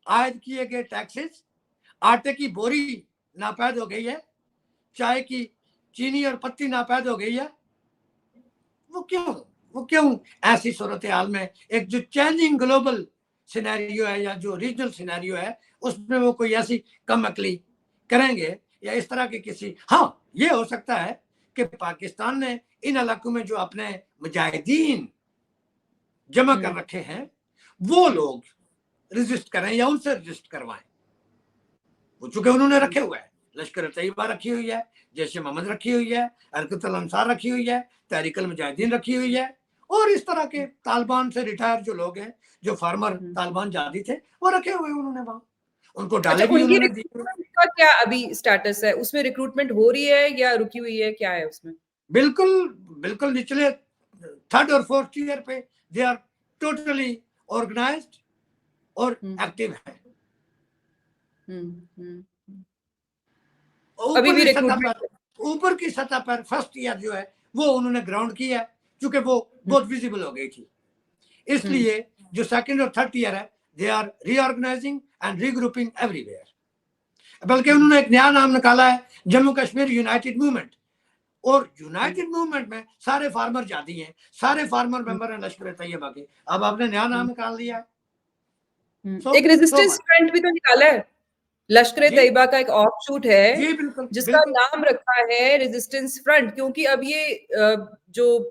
आयद किए गए टैक्सेस, आटे की बोरी नापैद हो गई है, चाय की चीनी और पत्ती नापैद हो गई है, वो क्यों ऐसी सूरत हाल में एक जो चेंजिंग ग्लोबल सिनेरियो है या जो रीजनल सिनेरियो है, उसमें वो कोई ऐसी कम अकली करेंगे या इस तरह के किसी। हाँ, ये हो सकता है कि पाकिस्तान ने इन इलाकों में जो अपने मुजाहिदीन जमा कर रखे हैं, वो लोग रजिस्ट करें या उनसे रजिस्ट करवाएं। वो चूंकि उन्होंने रखे हुए हैं, लश्कर तैयबा रखी हुई है, जैश मोहम्मद रखी हुई है, हरकत अंसार रखी हुई है, तहरीक मुजाहिदीन रखी हुई है, और इस तरह के तालिबान से रिटायर जो लोग हैं, जो फार्मर तालिबान जादी थे, वो रखे हुए उन्होंने वहां, उनको डाले भी उन्होंने दी। का क्या अभी स्टेटस है? उसमें रिक्रूटमेंट हो रही है या रुकी हुई है, क्या है उसमें? बिल्कुल निचले 3rd और 4th ईयर पे दे आर टोटली ऑर्गेनाइज्ड और एक्टिव है। ऊपर की सतह पर फर्स्ट ईयर जो है वो उन्होंने ग्राउंड किया है, क्योंकि वो बहुत विजिबल हो गई थी, इसलिए जो 2nd और 3rd ईयर है, they are reorganising and regrouping everywhere. बल्कि उन्होंने एक नया नाम निकाला है, जम्मू कश्मीर यूनाइटेड मूवमेंट, और यूनाइटेड मूवमेंट में सारे फार्मर जाती हैं, सारे फार्मर मेंबर हैं लश्कर तैयबा के। अब आपने नया नाम निकाल लिया है, एक रेजिस्टेंस फ्रंट भी तो निकाला है, लश्कर तैयबा का एक ऑफशूट है जिसका नाम रखा है रेजिस्टेंस फ्रंट, क्योंकि अब ये जो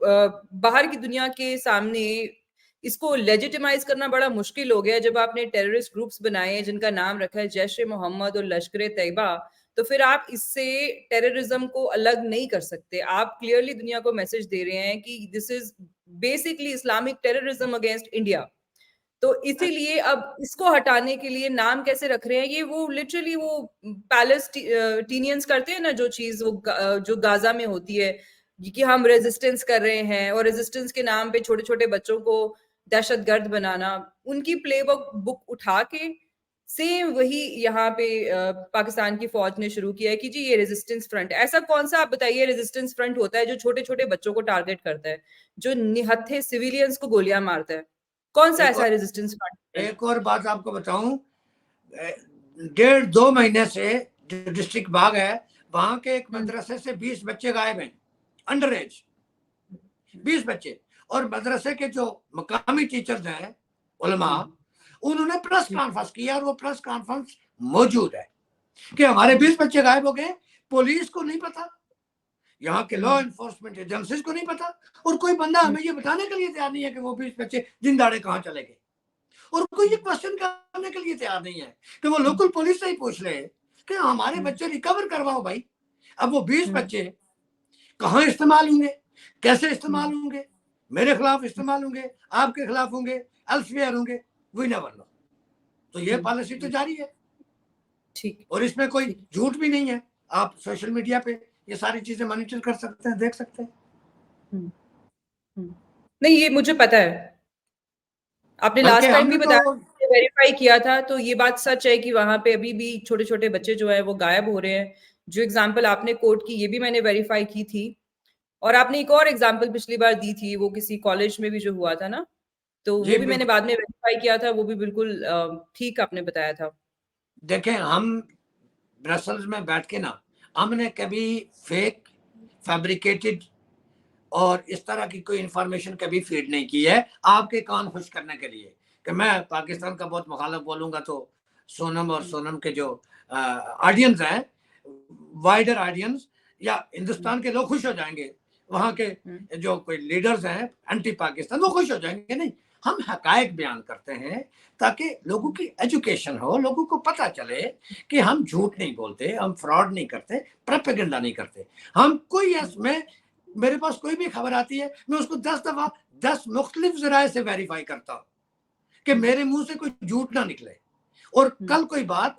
बाहर की दुनिया के सामने इसको लेजिटिमाइज करना बड़ा मुश्किल हो गया। जब आपने टेररिस्ट ग्रुप्स बनाए हैं जिनका नाम रखा है जैश ए मोहम्मद और लश्कर तैयबा, तो फिर आप इससे टेररिज्म को अलग नहीं कर सकते। आप क्लियरली दुनिया को मैसेज दे रहे हैं कि this is basically Islamic terrorism against India. तो इसीलिए अब इसको हटाने के लिए नाम कैसे रख रहे हैं, ये वो लिटरली वो पैलेस्टीनियंस करते हैं ना जो चीज, वो जो गाजा में होती है कि हम रेजिस्टेंस कर रहे हैं, और रेजिस्टेंस के नाम पे छोटे छोटे बच्चों को दहशतगर्द बनाना। उनकी बुक उठा के सेम वही यहाँ पे पाकिस्तान की फौज ने शुरू किया है कि जी ये रेजिस्टेंस फ्रंट। ऐसा कौन सा, आप बताइए, रेजिस्टेंस फ्रंट होता है जो छोटे छोटे बच्चों को टारगेट करता है, जो निहत्थे सिविलियंस को गोलियां मारता है? कौन सा ऐसा रेजिस्टेंस फ्रंट? एक और बात आपको बताऊं, 1.5-2 महीने से जो डिस्ट्रिक्ट बाग है, वहां के एक मदरसे से 20 बच्चे गायब हैं, अंडर एज 20 बच्चे। और मदरसे के जो मकामी टीचर्स हैं, उलमा, उन्होंने प्रेस कॉन्फ्रेंस किया, और वो प्रेस कॉन्फ्रेंस मौजूद है कि हमारे 20 बच्चे गायब हो गए, पुलिस को नहीं पता, यहाँ के लॉ एनफोर्समेंट एजेंसीज को नहीं पता, और कोई बंदा हमें ये बताने के लिए तैयार नहीं है कि वो 20 बच्चे दिन दाड़े कहाँ चले गए, और कोई ये क्वेश्चन करने के लिए तैयार नहीं है कि वो लोकल पुलिस से ही पूछ ले कि हमारे बच्चे रिकवर करवाओ भाई। अब वो 20 बच्चे कहाँ इस्तेमाल होंगे, कैसे इस्तेमाल होंगे, मेरे खिलाफ इस्तेमाल होंगे, आपके खिलाफ होंगे, एल्सवेयर होंगे, वी नेवर नो। तो ये पॉलिसी तो जारी है, ठीक, और इसमें कोई झूठ भी नहीं है। आप सोशल मीडिया पे ये सारी चीजें मॉनिटर कर सकते हैं, देख सकते हैं। नहीं, ये मुझे पता है, आपने लास्ट टाइम भी बताया वेरीफाई किया था, तो ये बात सच है कि वहां पे अभी भी छोटे छोटे बच्चे जो है वो गायब हो रहे हैं। जो एग्जाम्पल आपने कोट की, ये भी मैंने वेरीफाई की थी। और आपने एक और एग्जाम्पल पिछली बार दी थी, वो किसी कॉलेज में भी जो हुआ था ना, तो जी वो भी मैंने बिल्कुल। बाद में वेरीफाई किया था, वो भी बिल्कुल ठीक आपने बताया था। देखें, हम ब्रसल्स में बैठ के ना, हमने कभी फेक, फैब्रिकेटेड और इस तरह की कोई इंफॉर्मेशन कभी फीड नहीं की है आपके कान खुश करने के लिए कि मैं पाकिस्तान का बहुत मुखालफ बोलूंगा तो सोनम और सोनम के जो ऑडियंस हैं, वाइडर ऑडियंस या हिंदुस्तान के लोग खुश हो जाएंगे, वहाँ के जो कोई लीडर्स हैं एंटी पाकिस्तान वो खुश हो जाएंगे। नहीं, हम हकायक बयान करते हैं ताकि लोगों की एजुकेशन हो, लोगों को पता चले कि हम झूठ नहीं बोलते, हम फ्रॉड नहीं करते, प्रोपेगेंडा नहीं करते। हम कोई मैं मेरे पास कोई भी खबर आती है, मैं उसको 10 दफा 10 मुख्तलिफ जराए से वेरीफाई करता हूँ कि मेरे मुंह से कोई झूठ ना निकले। और कल कोई बात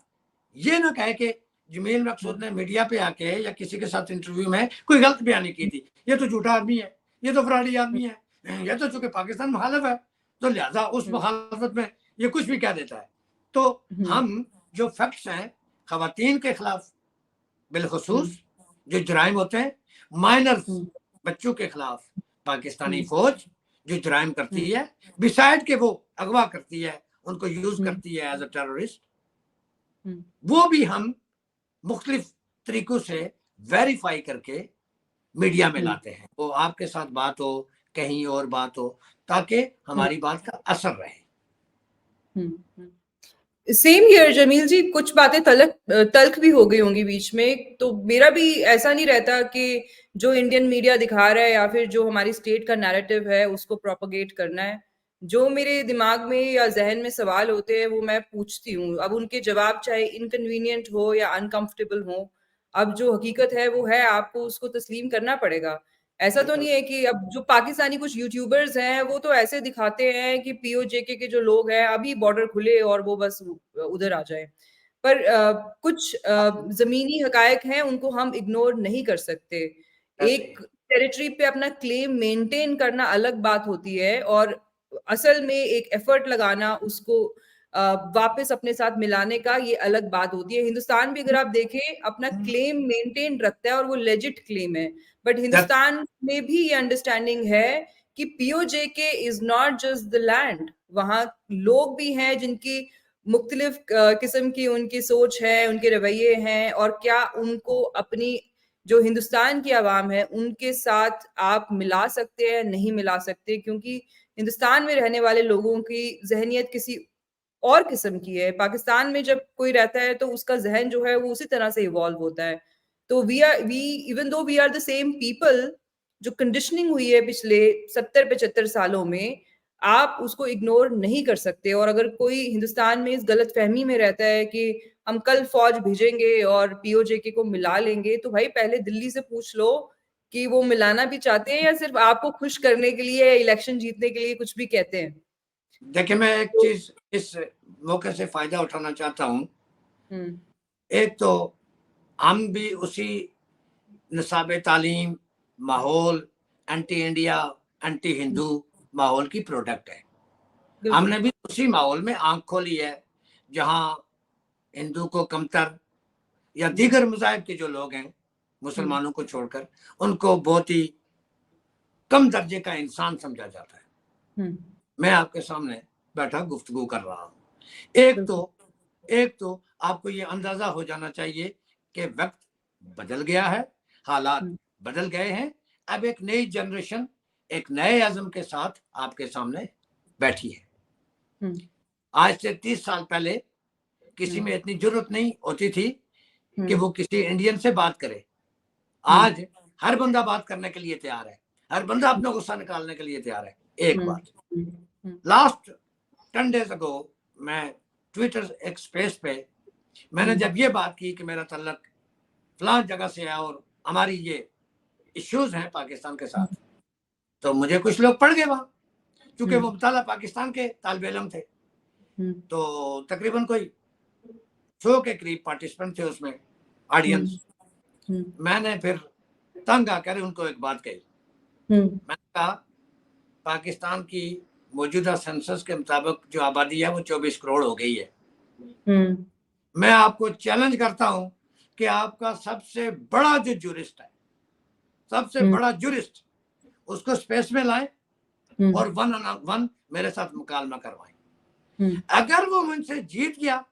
ये ना कहे कि जमील मकसूद ने मीडिया पे आके या किसी के साथ इंटरव्यू में कोई गलत बयानी की थी, ये तो झूठा आदमी है, ये तो फ्रॉडी आदमी है, ये तो चूंकि पाकिस्तान मुखालिफ है तो लिहाजा उस मुखालफत में ये कुछ भी कह देता है। तो हम जो फैक्ट्स हैं खवातीन के खिलाफ बिलखसूस जो जराइम होते हैं, माइनर्स बच्चों के खिलाफ पाकिस्तानी फौज जो जराइम करती है, बिसाइड के वो अगवा करती है, उनको यूज करती है एज अ टेररिस्ट, वो भी हम मुख्तलिफ तरीकों से वेरीफाई करके मीडिया में लाते हैं। वो आपके साथ बात हो, कहीं और बात हो, ताकि हमारी बात का असर रहे। सेम हियर जमील जी, कुछ बातें तल्ख भी हो गई होंगी बीच में, तो मेरा भी ऐसा नहीं रहता कि जो इंडियन मीडिया दिखा रहा है या फिर जो हमारी स्टेट का नैरेटिव है उसको प्रोपोगेट करना है। जो मेरे दिमाग में या जहन में सवाल होते हैं वो मैं पूछती हूँ, अब उनके जवाब चाहे इनकन्वीनियंट हो या अनकंफर्टेबल हो, अब जो हकीकत है वो है, आपको उसको तस्लीम करना पड़ेगा। ऐसा तो नहीं है कि अब जो पाकिस्तानी कुछ यूट्यूबर्स हैं वो तो ऐसे दिखाते हैं कि पीओजेके के जो लोग हैं अभी बॉर्डर खुले और वो बस उधर आ जाए, पर कुछ जमीनी हकायक हैं उनको हम इग्नोर नहीं कर सकते। एक टेरिटरी पे अपना क्लेम मेंटेन करना अलग बात होती है, और असल में एक एफर्ट लगाना उसको वापस अपने साथ मिलाने का ये अलग बात होती है। हिंदुस्तान भी अगर आप देखें अपना क्लेम मेंटेन रखता है और वो लेजिट क्लेम है, बट हिंदुस्तान में भी ये अंडरस्टैंडिंग है कि PoJK is not just the land, वहां लोग भी हैं जिनकी मुख्तलिफ किस्म की उनकी सोच है, उनके रवैये हैं, और क्या उनको अपनी जो हिंदुस्तान की आवाम है उनके साथ आप मिला सकते हैं? नहीं मिला सकते, क्योंकि हिंदुस्तान में रहने वाले लोगों की जहनियत किसी और किस्म की है। पाकिस्तान में जब कोई रहता है तो उसका जहन जो है वो उसी तरह से इवॉल्व होता है। तो we even though we are the same people, जो कंडीशनिंग हुई है पिछले 70-75 सालों में, आप उसको इग्नोर नहीं कर सकते। और अगर कोई हिंदुस्तान में इस गलत फहमी में रहता है कि हम कल फौज भेजेंगे और पीओजेके को मिला लेंगे, तो भाई पहले दिल्ली से पूछ लो कि वो मिलाना भी चाहते हैं या सिर्फ आपको खुश करने के लिए, इलेक्शन जीतने के लिए कुछ भी कहते हैं। देखिए, मैं एक तो चीज इस मौके से फायदा उठाना चाहता हूँ। एक तो हम भी उसी निसाब तालीम, माहौल, एंटी इंडिया, एंटी हिंदू माहौल की प्रोडक्ट है। हमने भी उसी माहौल में आंख खोली है जहां हिंदू को कमतर या दीगर मज़ाहिब के जो लोग हैं मुसलमानों को छोड़कर उनको बहुत ही कम दर्जे का इंसान समझा जाता है। मैं आपके सामने बैठा गुफ्तगू कर रहा हूं। एक तो आपको ये अंदाजा हो जाना चाहिए कि वक्त बदल गया है, हालात बदल गए हैं। अब एक नई जनरेशन एक नए अज़म के साथ आपके सामने बैठी है। आज से 30 साल पहले किसी में इतनी जरूरत नहीं होती थी कि वो किसी इंडियन से बात करे। आज हर बंदा बात करने के लिए तैयार है, हर बंदा अपना गुस्सा निकालने के लिए तैयार है। एक बात, लास्ट 10 डेज अगो मैं ट्विटर एक स्पेस पे मैंने जब ये बात की कि मेरा तल्लक फलां जगह से है और हमारी ये इश्यूज हैं पाकिस्तान के साथ, तो मुझे कुछ लोग पढ़ गए वहां, क्योंकि वो मुताला पाकिस्तान के तालिब इल्म थे। तो तकरीबन कोई 100 के करीब पार्टिसिपेंट थे उसमें, ऑडियंस। मैंने फिर तंग आकर उनको एक बात कही। मैंने कहा पाकिस्तान की मौजूदा सेंसस के मुताबिक जो आबादी है वो 24 करोड़ हो गई है। मैं आपको चैलेंज करता हूं कि आपका सबसे बड़ा जो जूरिस्ट है, सबसे बड़ा जूरिस्ट, उसको स्पेस में लाएं और वन ऑन वन मेरे साथ मुकालमा करवाएं। अगर वो मुझसे जीत गया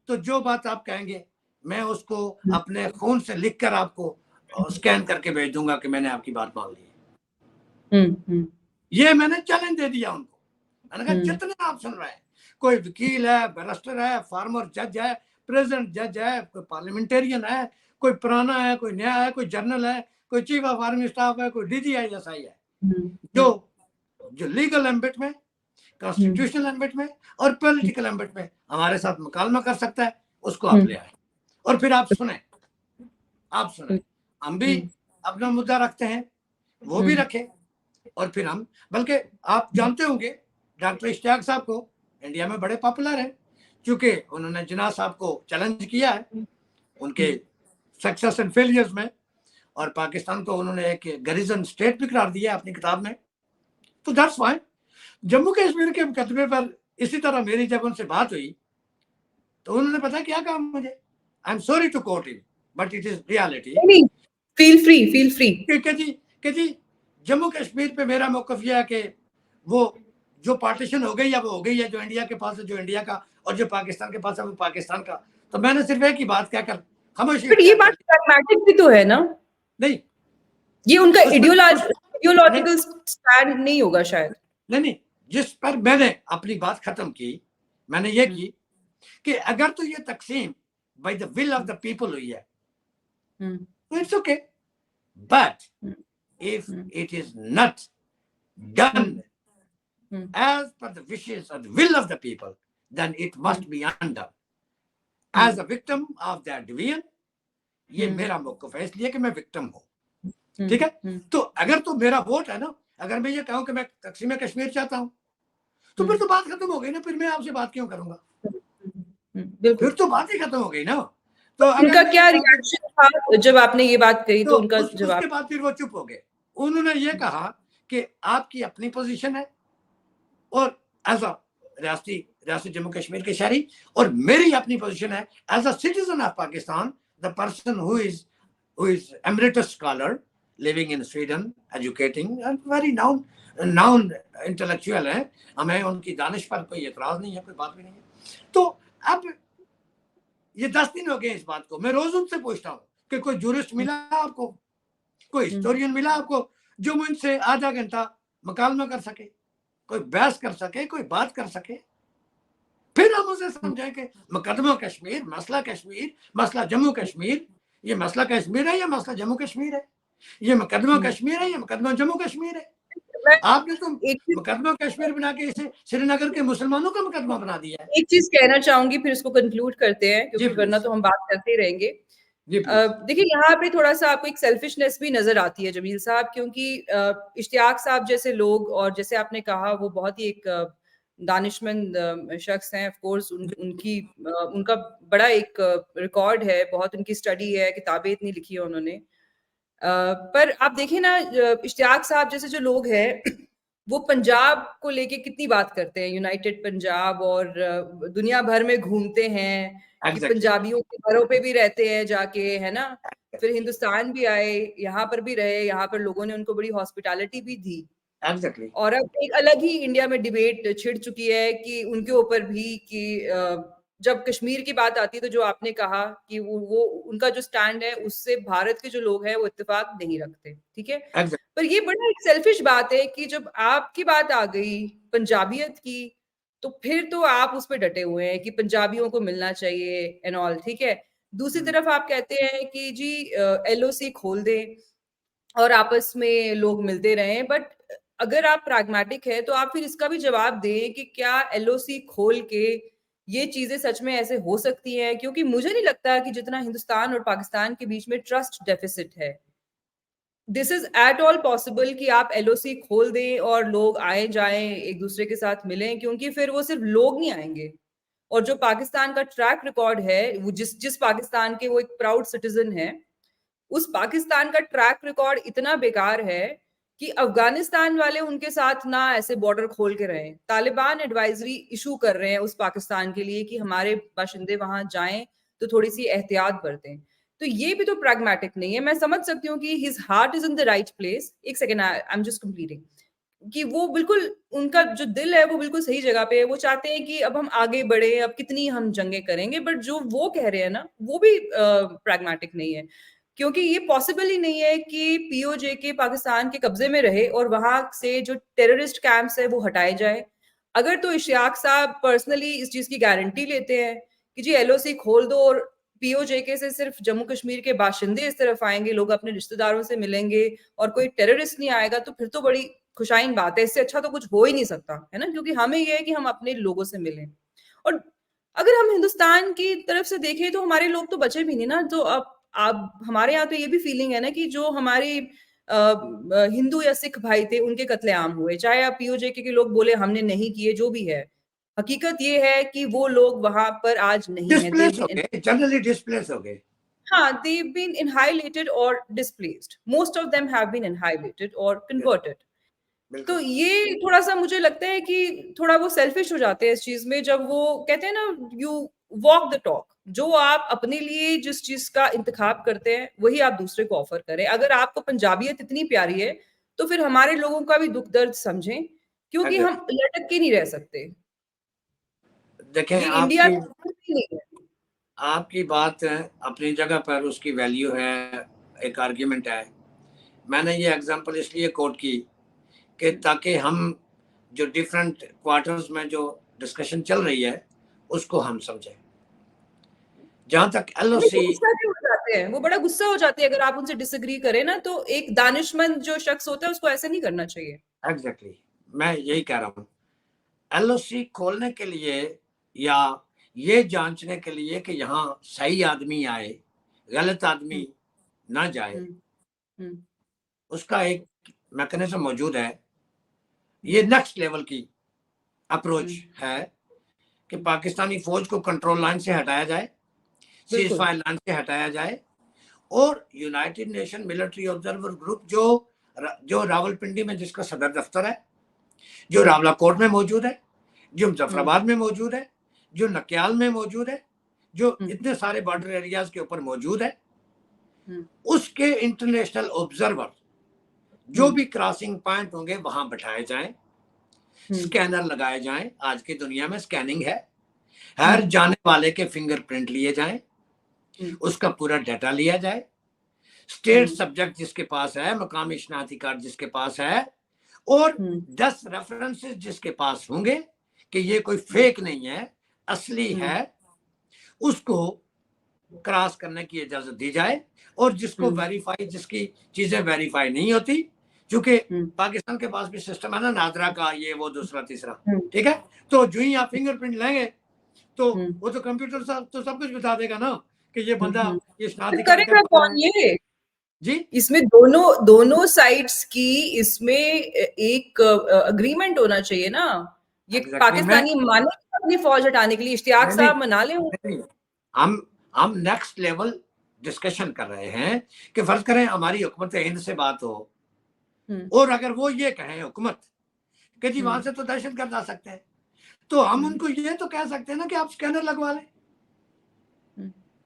तो जो बात आप कहेंगे मैं उसको अपने खून से लिखकर आपको स्कैन करके भेज दूंगा कि मैंने आपकी बात मान ली है। ये मैंने चैलेंज दे दिया उनको। मैंने कहा जितने आप सुन रहे हैं, कोई वकील है, बैरिस्टर है, फार्मर जज है, प्रेसिडेंट जज है, कोई पार्लियामेंटेरियन है, कोई पुराना है, कोई नया है, कोई जनरल है, कोई चीफ ऑफ आर्मी स्टाफ है, कोई DGI है, जो लीगल एम्बिट में, कॉन्स्टिट्यूशनल एम्बिट में और पॉलिटिकल एम्बिट में हमारे साथ मुकालमा कर सकता है, उसको आप ले आए और फिर आप सुने। हम भी अपना मुद्दा रखते हैं, वो भी रखें और फिर हम, बल्कि आप जानते होंगे डॉक्टर इश्तियाक साहब को इंडिया में बड़े पॉपुलर हैं, क्योंकि उन्होंने जिन्ना साहब को चैलेंज किया है उनके सक्सेस एंड फेलियर्स में, और पाकिस्तान को उन्होंने एक गरीजन स्टेट भी करार दिया अपनी किताब में। तो दैट्स फाइन। जम्मू कश्मीर के मुकदमे पर इसी तरह मेरी जब उनसे बात हुई तो उन्होंने पता क्या कहा मुझे, I am sorry to quote it but it is reality. Feel free कि जी जम्मू कश्मीर पे मेरा मौकफ यह है कि वो जो पार्टीशन हो गई है वो हो गई है, जो इंडिया के पास है जो इंडिया का, और जो पाकिस्तान के पास है वो पाकिस्तान का। तो मैंने सिर्फ एक ही बात कहकर खामोशी। बट ये बात प्रैग्मेटिक भी तो है ना? नहीं, ये उनका आइडियोलॉजिकल स्टैंड नहीं होगा शायद। नहीं, जिस पर मैंने अपनी बात खत्म की, मैंने ये की कि अगर तो ये तकसीम by the will of the people हुई है तो it's okay, but if it is not done as per the wishes or the will of the people, then it must be undone. As a victim of that division, ये मेरा मौक़िफ़ है, इसलिए कि मैं victim हूँ, ठीक है? तो अगर तो मेरा वोट है ना, अगर मैं ये कहूँ कि मैं तक़सीम कश्मीर चाहता हूँ, तो फिर तो बात खत्म हो गई ना, फिर मैं आपसे बात क्यों करूँगा? फिर तो बात ही खत्म हो गई ना। तो उनका क्या रिएक्शन था जब आपने ये बात कही? तो उनका जवाब, उसके बाद फिर वो चुप हो गए। उन्होंने ये कहा कि आपकी अपनी पोजीशन है और एज अ रियासत जम्मू कश्मीर के शहरी, और मेरी अपनी पोजीशन है as a citizen of Pakistan, the person who is emeritus scholar living in Sweden, educating and very known intellectual है। हमें उनकी दानिश पर कोई एतराज नहीं है, कोई बात भी नहीं है। तो अब ये 10 दिन हो गए इस बात को, मैं रोज उनसे पूछता हूँ कि कोई जूरिस्ट मिला आपको, कोई हिस्टोरियन मिला आपको जो मुझसे आधा घंटा मुकालमा कर सके, कोई बहस कर सके, कोई बात कर सके? फिर हम उसे समझाएं कि मुकदमा कश्मीर, मसला जम्मू कश्मीर, ये मसला कश्मीर है या मसला जम्मू कश्मीर है, ये मुकदमा कश्मीर है या मुकदमा जम्मू कश्मीर है। आपने तो मुकदमा कश्मीर बना के इसे श्रीनगर के मुसलमानों का मुकदमा बना दिया है। एक चीज कहना चाहूंगी, फिर इसको कंक्लूड करते हैं, क्योंकि वरना तो हम बात करते ही रहेंगे। देखिए, यहाँ पे थोड़ा सा आपको एक सेल्फिशनेस भी नजर आती है जमील साहब, क्योंकि इश्तियाक साहब जैसे लोग, और जैसे आपने कहा वो बहुत ही एक दानिशमंद शख्स हैं, ऑफ कोर्स उनका बड़ा एक रिकॉर्ड है, बहुत उनकी स्टडी है, किताबें इतनी लिखी है उन्होंने। पर आप देखिए ना, इश्तियाक साहब जैसे जो लोग हैं वो पंजाब को लेके कितनी बात करते हैं, यूनाइटेड पंजाब, और दुनिया भर में घूमते हैं, कि पंजाबियों के घरों पे भी रहते हैं जाके, है ना? फिर हिंदुस्तान भी आए, यहाँ पर भी रहे, यहाँ पर लोगों ने उनको बड़ी हॉस्पिटैलिटी भी दी। और अब एक अलग ही इंडिया में डिबेट छिड़ चुकी है कि उनके ऊपर भी, कि जब कश्मीर की बात आती है तो जो आपने कहा कि वो उनका जो स्टैंड है उससे भारत के जो लोग हैं वो इत्तेफाक नहीं रखते, ठीक है? पर ये बड़ा एक सेल्फिश बात है कि जब आपकी बात आ गई पंजाबियत की, तो फिर तो आप उस पर डटे हुए हैं कि पंजाबियों को मिलना चाहिए एंड ऑल, ठीक है? दूसरी तरफ आप कहते हैं कि जी LOC खोल दें और आपस में लोग मिलते रहें, बट अगर आप प्रैग्मेटिक है तो आप फिर इसका भी जवाब दें कि क्या LOC खोल के ये चीजें सच में ऐसे हो सकती हैं? क्योंकि मुझे नहीं लगता कि जितना हिंदुस्तान और पाकिस्तान के बीच में ट्रस्ट डेफिसिट है, this is at all possible कि आप LOC खोल दें और लोग आए जाएं, एक दूसरे के साथ मिलें, क्योंकि फिर वो सिर्फ लोग नहीं आएंगे। और जो पाकिस्तान का ट्रैक रिकॉर्ड है, वो जिस पाकिस्तान के वो एक प्राउड सिटीजन है, उस पाकिस्तान का ट्रैक रिकॉर्ड इतना बेकार है कि अफगानिस्तान वाले उनके साथ ना ऐसे बॉर्डर खोल के रहे, तालिबान एडवाइजरी इशू कर रहे हैं उस पाकिस्तान के लिए कि हमारे बाशिंदे वहां जाएं तो थोड़ी सी एहतियात बरतें। तो ये भी तो प्रैग्मेटिक नहीं है। मैं समझ सकती हूँ कि his heart is in the right place. एक second, I am just completing, कि वो बिल्कुल, उनका जो दिल है वो बिल्कुल सही जगह पे है। वो चाहते हैं कि अब हम आगे बढ़े, अब कितनी हम जंगें करेंगे, बट जो वो कह रहे हैं ना वो भी प्रैग्मेटिक नहीं है, क्योंकि ये पॉसिबल ही नहीं है कि पीओजे के पाकिस्तान के कब्जे में रहे और वहां से जो टेररिस्ट कैंप्स है वो हटाए जाए। अगर तो इश्तियाक साहब पर्सनली इस चीज की गारंटी लेते हैं कि जी एलओसी खोल दो और पीओजे के से सिर्फ जम्मू कश्मीर के बाशिंदे इस तरफ आएंगे, लोग अपने रिश्तेदारों से मिलेंगे और कोई टेररिस्ट नहीं आएगा, तो फिर तो बड़ी खुशाइन बात है। इससे अच्छा तो कुछ हो ही नहीं सकता है ना, क्योंकि हमें यह है कि हम अपने लोगों से मिलें। और अगर हम हिंदुस्तान की तरफ से देखें तो हमारे लोग तो बचे भी नहीं ना। तो अब हमारे यहाँ तो ये भी फीलिंग है ना कि जो हमारे हिंदू या सिख भाई थे उनके कत्लेआम हुए, चाहे आप पीओजे के लोग बोले हमने नहीं किए, जो भी है, हकीकत ये है कि वो लोग वहां पर आज नहीं है। डिस्प्लेस हो गए, जनरली डिस्प्लेस हो गए। हाँ, they've been annihilated or displaced. Most of them have been annihilated or converted. तो बिल्कुल ये थोड़ा सा मुझे लगता है कि थोड़ा वो सेल्फिश हो जाते हैं इस चीज में, जब वो कहते हैं ना, यू वॉक द टॉक। जो आप अपने लिए जिस चीज का इंतखाब करते हैं वही आप दूसरे को ऑफर करें। अगर आपको पंजाबियत इतनी प्यारी है तो फिर हमारे लोगों का भी दुख दर्द समझें, क्योंकि हम लटक के नहीं रह सकते। देखें, ये इंडिया आपकी नहीं है। आपकी बात अपनी जगह पर उसकी वैल्यू है, एक आर्ग्यूमेंट है। मैंने ये एग्जांपल इसलिए कोट की कि ताकि हम जो डिफरेंट क्वार्टर्स में जो डिस्कशन चल रही है उसको हम समझें। जहां तक एलओसी, गुस्सा भी हो जाते हैं, वो बड़ा गुस्सा हो जाते हैं अगर आप उनसे डिसएग्री करें ना। तो एक दानिशमंद जो शख्स होता है उसको ऐसे नहीं करना चाहिए। एग्जैक्टली मैं यही कह रहा हूँ। एलओसी खोलने के लिए या ये जांचने के लिए कि यहाँ सही आदमी आए, गलत आदमी ना जाए, उसका एक मैकेनिज्म मौजूद है। ये नेक्स्ट लेवल की अप्रोच है कि पाकिस्तानी फौज को कंट्रोल लाइन से हटाया जाए, सीज फायर लाइन से हटाया जाए, और United nation military observer group जो रावलपिंडी में जिसका सदर दफ्तर है, जो रावलाकोट में मौजूद है, जो मुजफ्फराबाद में मौजूद है, जो नक्याल में मौजूद है, जो इतने सारे बॉर्डर एरियाज के ऊपर मौजूद है, उसके इंटरनेशनल ऑब्जर्वर जो भी क्रॉसिंग पॉइंट होंगे वहां बैठाए जाएं, स्कैनर लगाए जाएं। आज की दुनिया में स्कैनिंग है, हर जाने वाले के फिंगरप्रिंट लिए जाएं, उसका पूरा डाटा लिया जाए, स्टेट सब्जेक्ट जिसके पास है, मकामी शनाख्ती कार्ड जिसके पास है, और 10 रेफरेंसेस जिसके पास होंगे कि ये कोई फेक नहीं है, असली है, उसको क्रॉस करने की इजाजत दी जाए। और जिसको वेरीफाई, जिसकी चीजें वेरीफाई नहीं होती, क्योंकि पाकिस्तान के पास भी सिस्टम है ना, नादरा का, ये वो दूसरा तीसरा, ठीक है, तो जो ही आप फिंगरप्रिंट लेंगे तो वो तो कंप्यूटर साहब तो सब कुछ बता देगा ना कि ये बंदा ये शनाख्ती कार्ड करेगा कौन ये जी। इसमें दोनों साइड्स की इसमें एक अग्रीमेंट होना चाहिए ना। ये पाकिस्तानी माने अपनी फौज हटाने के लिए, इश्तियाक साहब मना ले। हम नेक्स्ट लेवल डिस्कशन कर रहे हैं कि फर्ज करें हमारी हुकूमत हिंद से बात हो, और अगर वो ये कहें हुकूमत कि जी वहां से तो दहशतगर्द आ सकते हैं, तो हम उनको ये तो कह सकते हैं ना कि आप स्कैनर लगवा लें,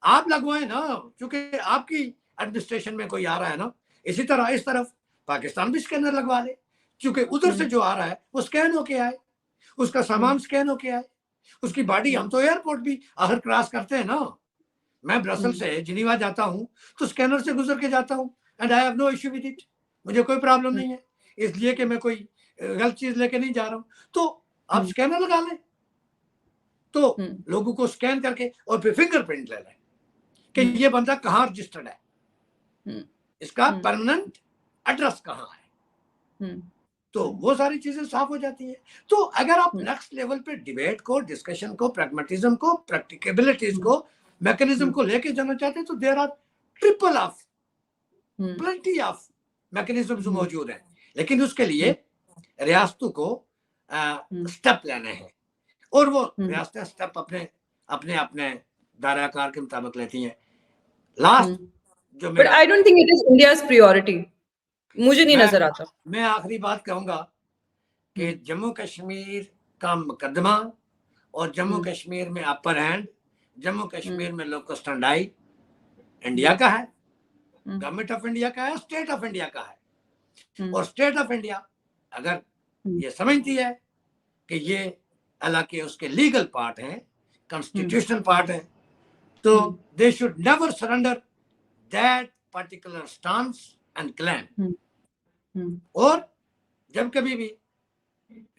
आप लगवाएं ना, क्योंकि आपकी एडमिनिस्ट्रेशन में कोई आ रहा है ना। इसी तरह इस तरफ पाकिस्तान भी स्कैनर लगवा ले, क्योंकि उधर से जो आ रहा है वो स्कैन होके आए, उसका सामान स्कैन होके आए, उसकी बॉडी। हम तो एयरपोर्ट भी आखिर क्रॉस करते हैं ना। मैं ब्रसल से जिनीवा जाता हूँ तो स्कैनर से गुजर के जाता हूँ, and I have no issue with it. मुझे कोई प्रॉब्लम नहीं है, इसलिए कि मैं कोई गलत चीज लेके नहीं जा रहा हूँ। तो आप स्कैनर लगा लें, तो लोगों को स्कैन करके और फिर फिंगरप्रिंट ले लें कि ये बंदा कहाँ रजिस्टर्ड है, इसका परमानेंट एड्रेस कहाँ है, तो वो सारी चीजें साफ हो जाती है। तो अगर आप नेक्स्ट लेवल पे डिबेट को, डिस्कशन को, प्रैग्मेटिज्म को, प्रैक्टिकेबिलिटीज को, मैकेनिज्म को लेके जाना चाहते हैं, तो there are triple of plenty of mechanisms मौजूद हैं। लेकिन उसके लिए रियासतों को स्टेप लेने हैं, और वो रियासतें स्टेप अपने अपने अपने दायराकार के मुताबिक लेती हैं। लास्ट जो but I don't think it is India's priority. मुझे नहीं नजर आता। मैं आखिरी बात कहूंगा कि जम्मू कश्मीर का मुकदमा और जम्मू कश्मीर में अपर हैंड, जम्मू कश्मीर में लोकल स्टैंडाई इंडिया का है, गवर्नमेंट ऑफ इंडिया का है, स्टेट ऑफ इंडिया का है। और स्टेट ऑफ इंडिया अगर ये समझती है कि ये हालांकि उसके लीगल पार्ट है, कॉन्स्टिट्यूशनल पार्ट है, तो they should never surrender that particular stance and claim. और जब कभी भी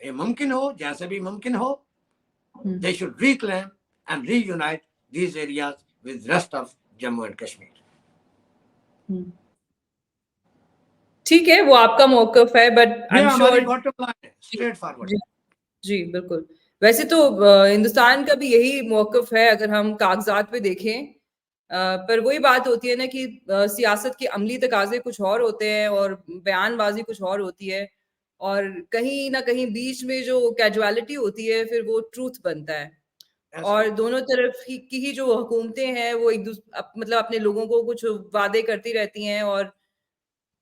ये मुमकिन हो, जैसे भी मुमकिन हो, they should reclaim and reunite these areas with rest of Jammu and Kashmir. ठीक है, वो आपका मौकफ है, but I am sure bottom line है, straight forward. जी बिल्कुल। वैसे तो हिंदुस्तान का भी यही मौकफ है अगर हम कागजात पे देखें, पर वही बात होती है ना कि सियासत के अमली तकाजे कुछ और होते हैं और बयानबाजी कुछ और होती है, और कहीं ना कहीं बीच में जो कैजुअलिटी होती है फिर वो ट्रूथ बनता है। और दोनों तरफ की ही जो हुकूमतें हैं वो एक दूसरे मतलब अपने लोगों को कुछ वादे करती रहती हैं, और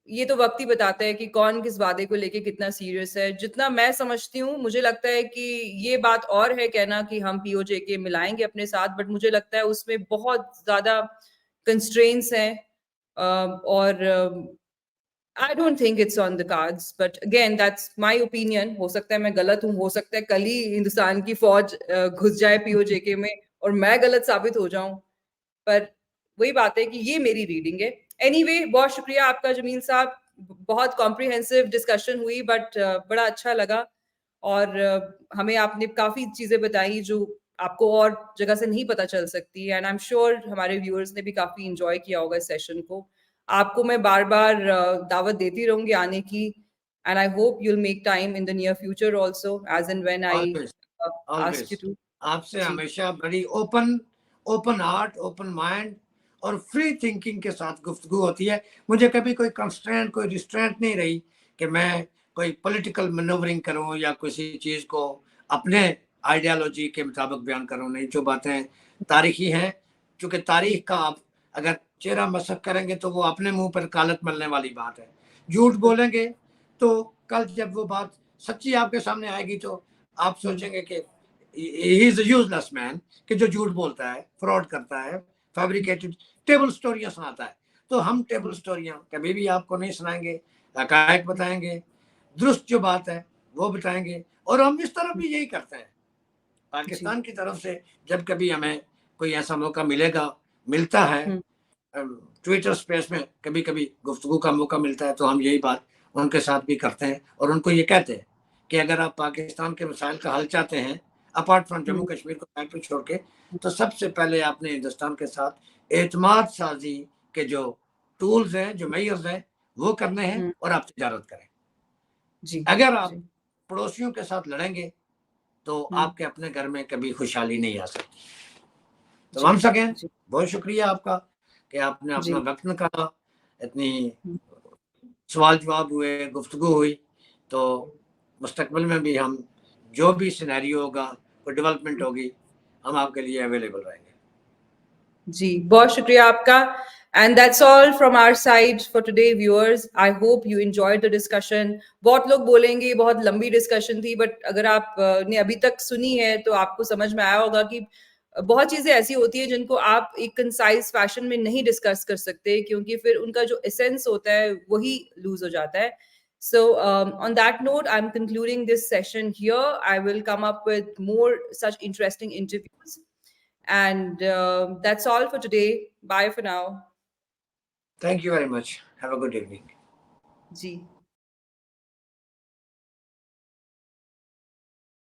ये तो वक्त ही बताता है कि कौन किस वादे को लेके कितना सीरियस है। जितना मैं समझती हूँ, मुझे लगता है कि ये बात और है कहना कि हम पीओजे के मिलाएंगे अपने साथ, बट मुझे लगता है उसमें बहुत ज्यादा कंस्ट्रेंट्स हैं, और I don't think it's on the cards, but again that's my opinion. हो सकता है मैं गलत हूँ, हो सकता है कल ही हिंदुस्तान की फौज घुस जाए पीओजे में और मैं गलत साबित हो जाऊं, पर वही बात है कि ये मेरी रीडिंग है। एनीवे, बहुत शुक्रिया आपका जमील साहब, बहुत कॉम्प्रिहेंसिव डिस्कशन हुई, बट बड़ा अच्छा लगा, और हमें आपने काफी चीजें बताई जो आपको और जगह से नहीं पता चल सकती, एंड आई एम श्योर हमारे व्यूअर्स ने भी काफी इंजॉय किया होगा इस सेशन को। आपको मैं बार बार दावत देती रहूंगी आने की, and I hope you will make time in the near future also, as and when I ask you to. आपसे हमेशा बड़ी ओपन हार्ट, ओपन माइंड और फ्री थिंकिंग के साथ गुफ्तगू होती है। मुझे कभी कोई कंस्ट्रेंट, कोई रिस्ट्रेंट नहीं रही कि मैं कोई पॉलिटिकल मैनूवरिंग करूं या किसी चीज को अपने आइडियोलॉजी के मुताबिक बयान करूं। नहीं, जो बातें तारीखी हैं, क्योंकि तारीख का आप अगर चेहरा मसक करेंगे तो वो अपने मुंह पर कालत मलने वाली बात है। झूठ बोलेंगे तो कल जब वो बात सच्ची आपके सामने आएगी तो आप सोचेंगे कि he is a useless man, कि जो झूठ बोलता है, फ्रॉड करता है, फैब्रिकेटेड टेबल स्टोरियां सुनाता है। तो हम टेबल स्टोरियां कभी भी आपको नहीं सुनाएंगे, हकायक बताएंगे, दुरुस्त जो बात है वो बताएंगे, और हम इस तरफ भी यही करते हैं। पाकिस्तान की तरफ से जब कभी हमें कोई ऐसा मौका मिलता है, ट्विटर स्पेस में कभी कभी गुफ्तगू का मौका मिलता है, तो हम यही बात उनके साथ भी करते हैं और उनको ये कहते हैं कि अगर आप पाकिस्तान के मसाइल का हल चाहते हैं, अपार्ट फ्रॉम जम्मू कश्मीर को साइड पे छोड़ के, तो सबसे पहले आपने हिंदुस्तान के साथ एतमाद साजी के जो टूल्स हैं, जो मेयर्स हैं, वो करने हैं, और आप तिजारत करें। अगर आप पड़ोसियों के साथ लड़ेंगे तो आपके अपने घर में कभी खुशहाली नहीं आ सकती। तो हम सकें, बहुत शुक्रिया आपका कि आपने अपना वक्त निकाला, इतनी सवाल जवाब हुए, गुफ्तगू हुई। तो मुस्तकबिल में भी हम जो भी सिनेरियो होगा, कोई डेवलपमेंट होगी, हम आपके लिए अवेलेबल रहेंगे। जी, बहुत शुक्रिया आपका। And that's all from our side for today, viewers. I hope you enjoyed the discussion. बहुत लोग बोलेंगे बहुत लंबी डिस्कशन थी, बट अगर आप ने अभी तक सुनी है तो आपको समझ में आया होगा कि बहुत चीजें ऐसी होती है जिनको आप एक कंसाइज फैशन में नहीं डिस्कस कर सकते, क्योंकि फिर उनका जो एसेंस होता है वही लूज हो जाता है। So on that note, I'm concluding this session here. I will come up with more such interesting interviews. And that's all for today. Bye for now. Thank you very much. Have a good evening. Ji.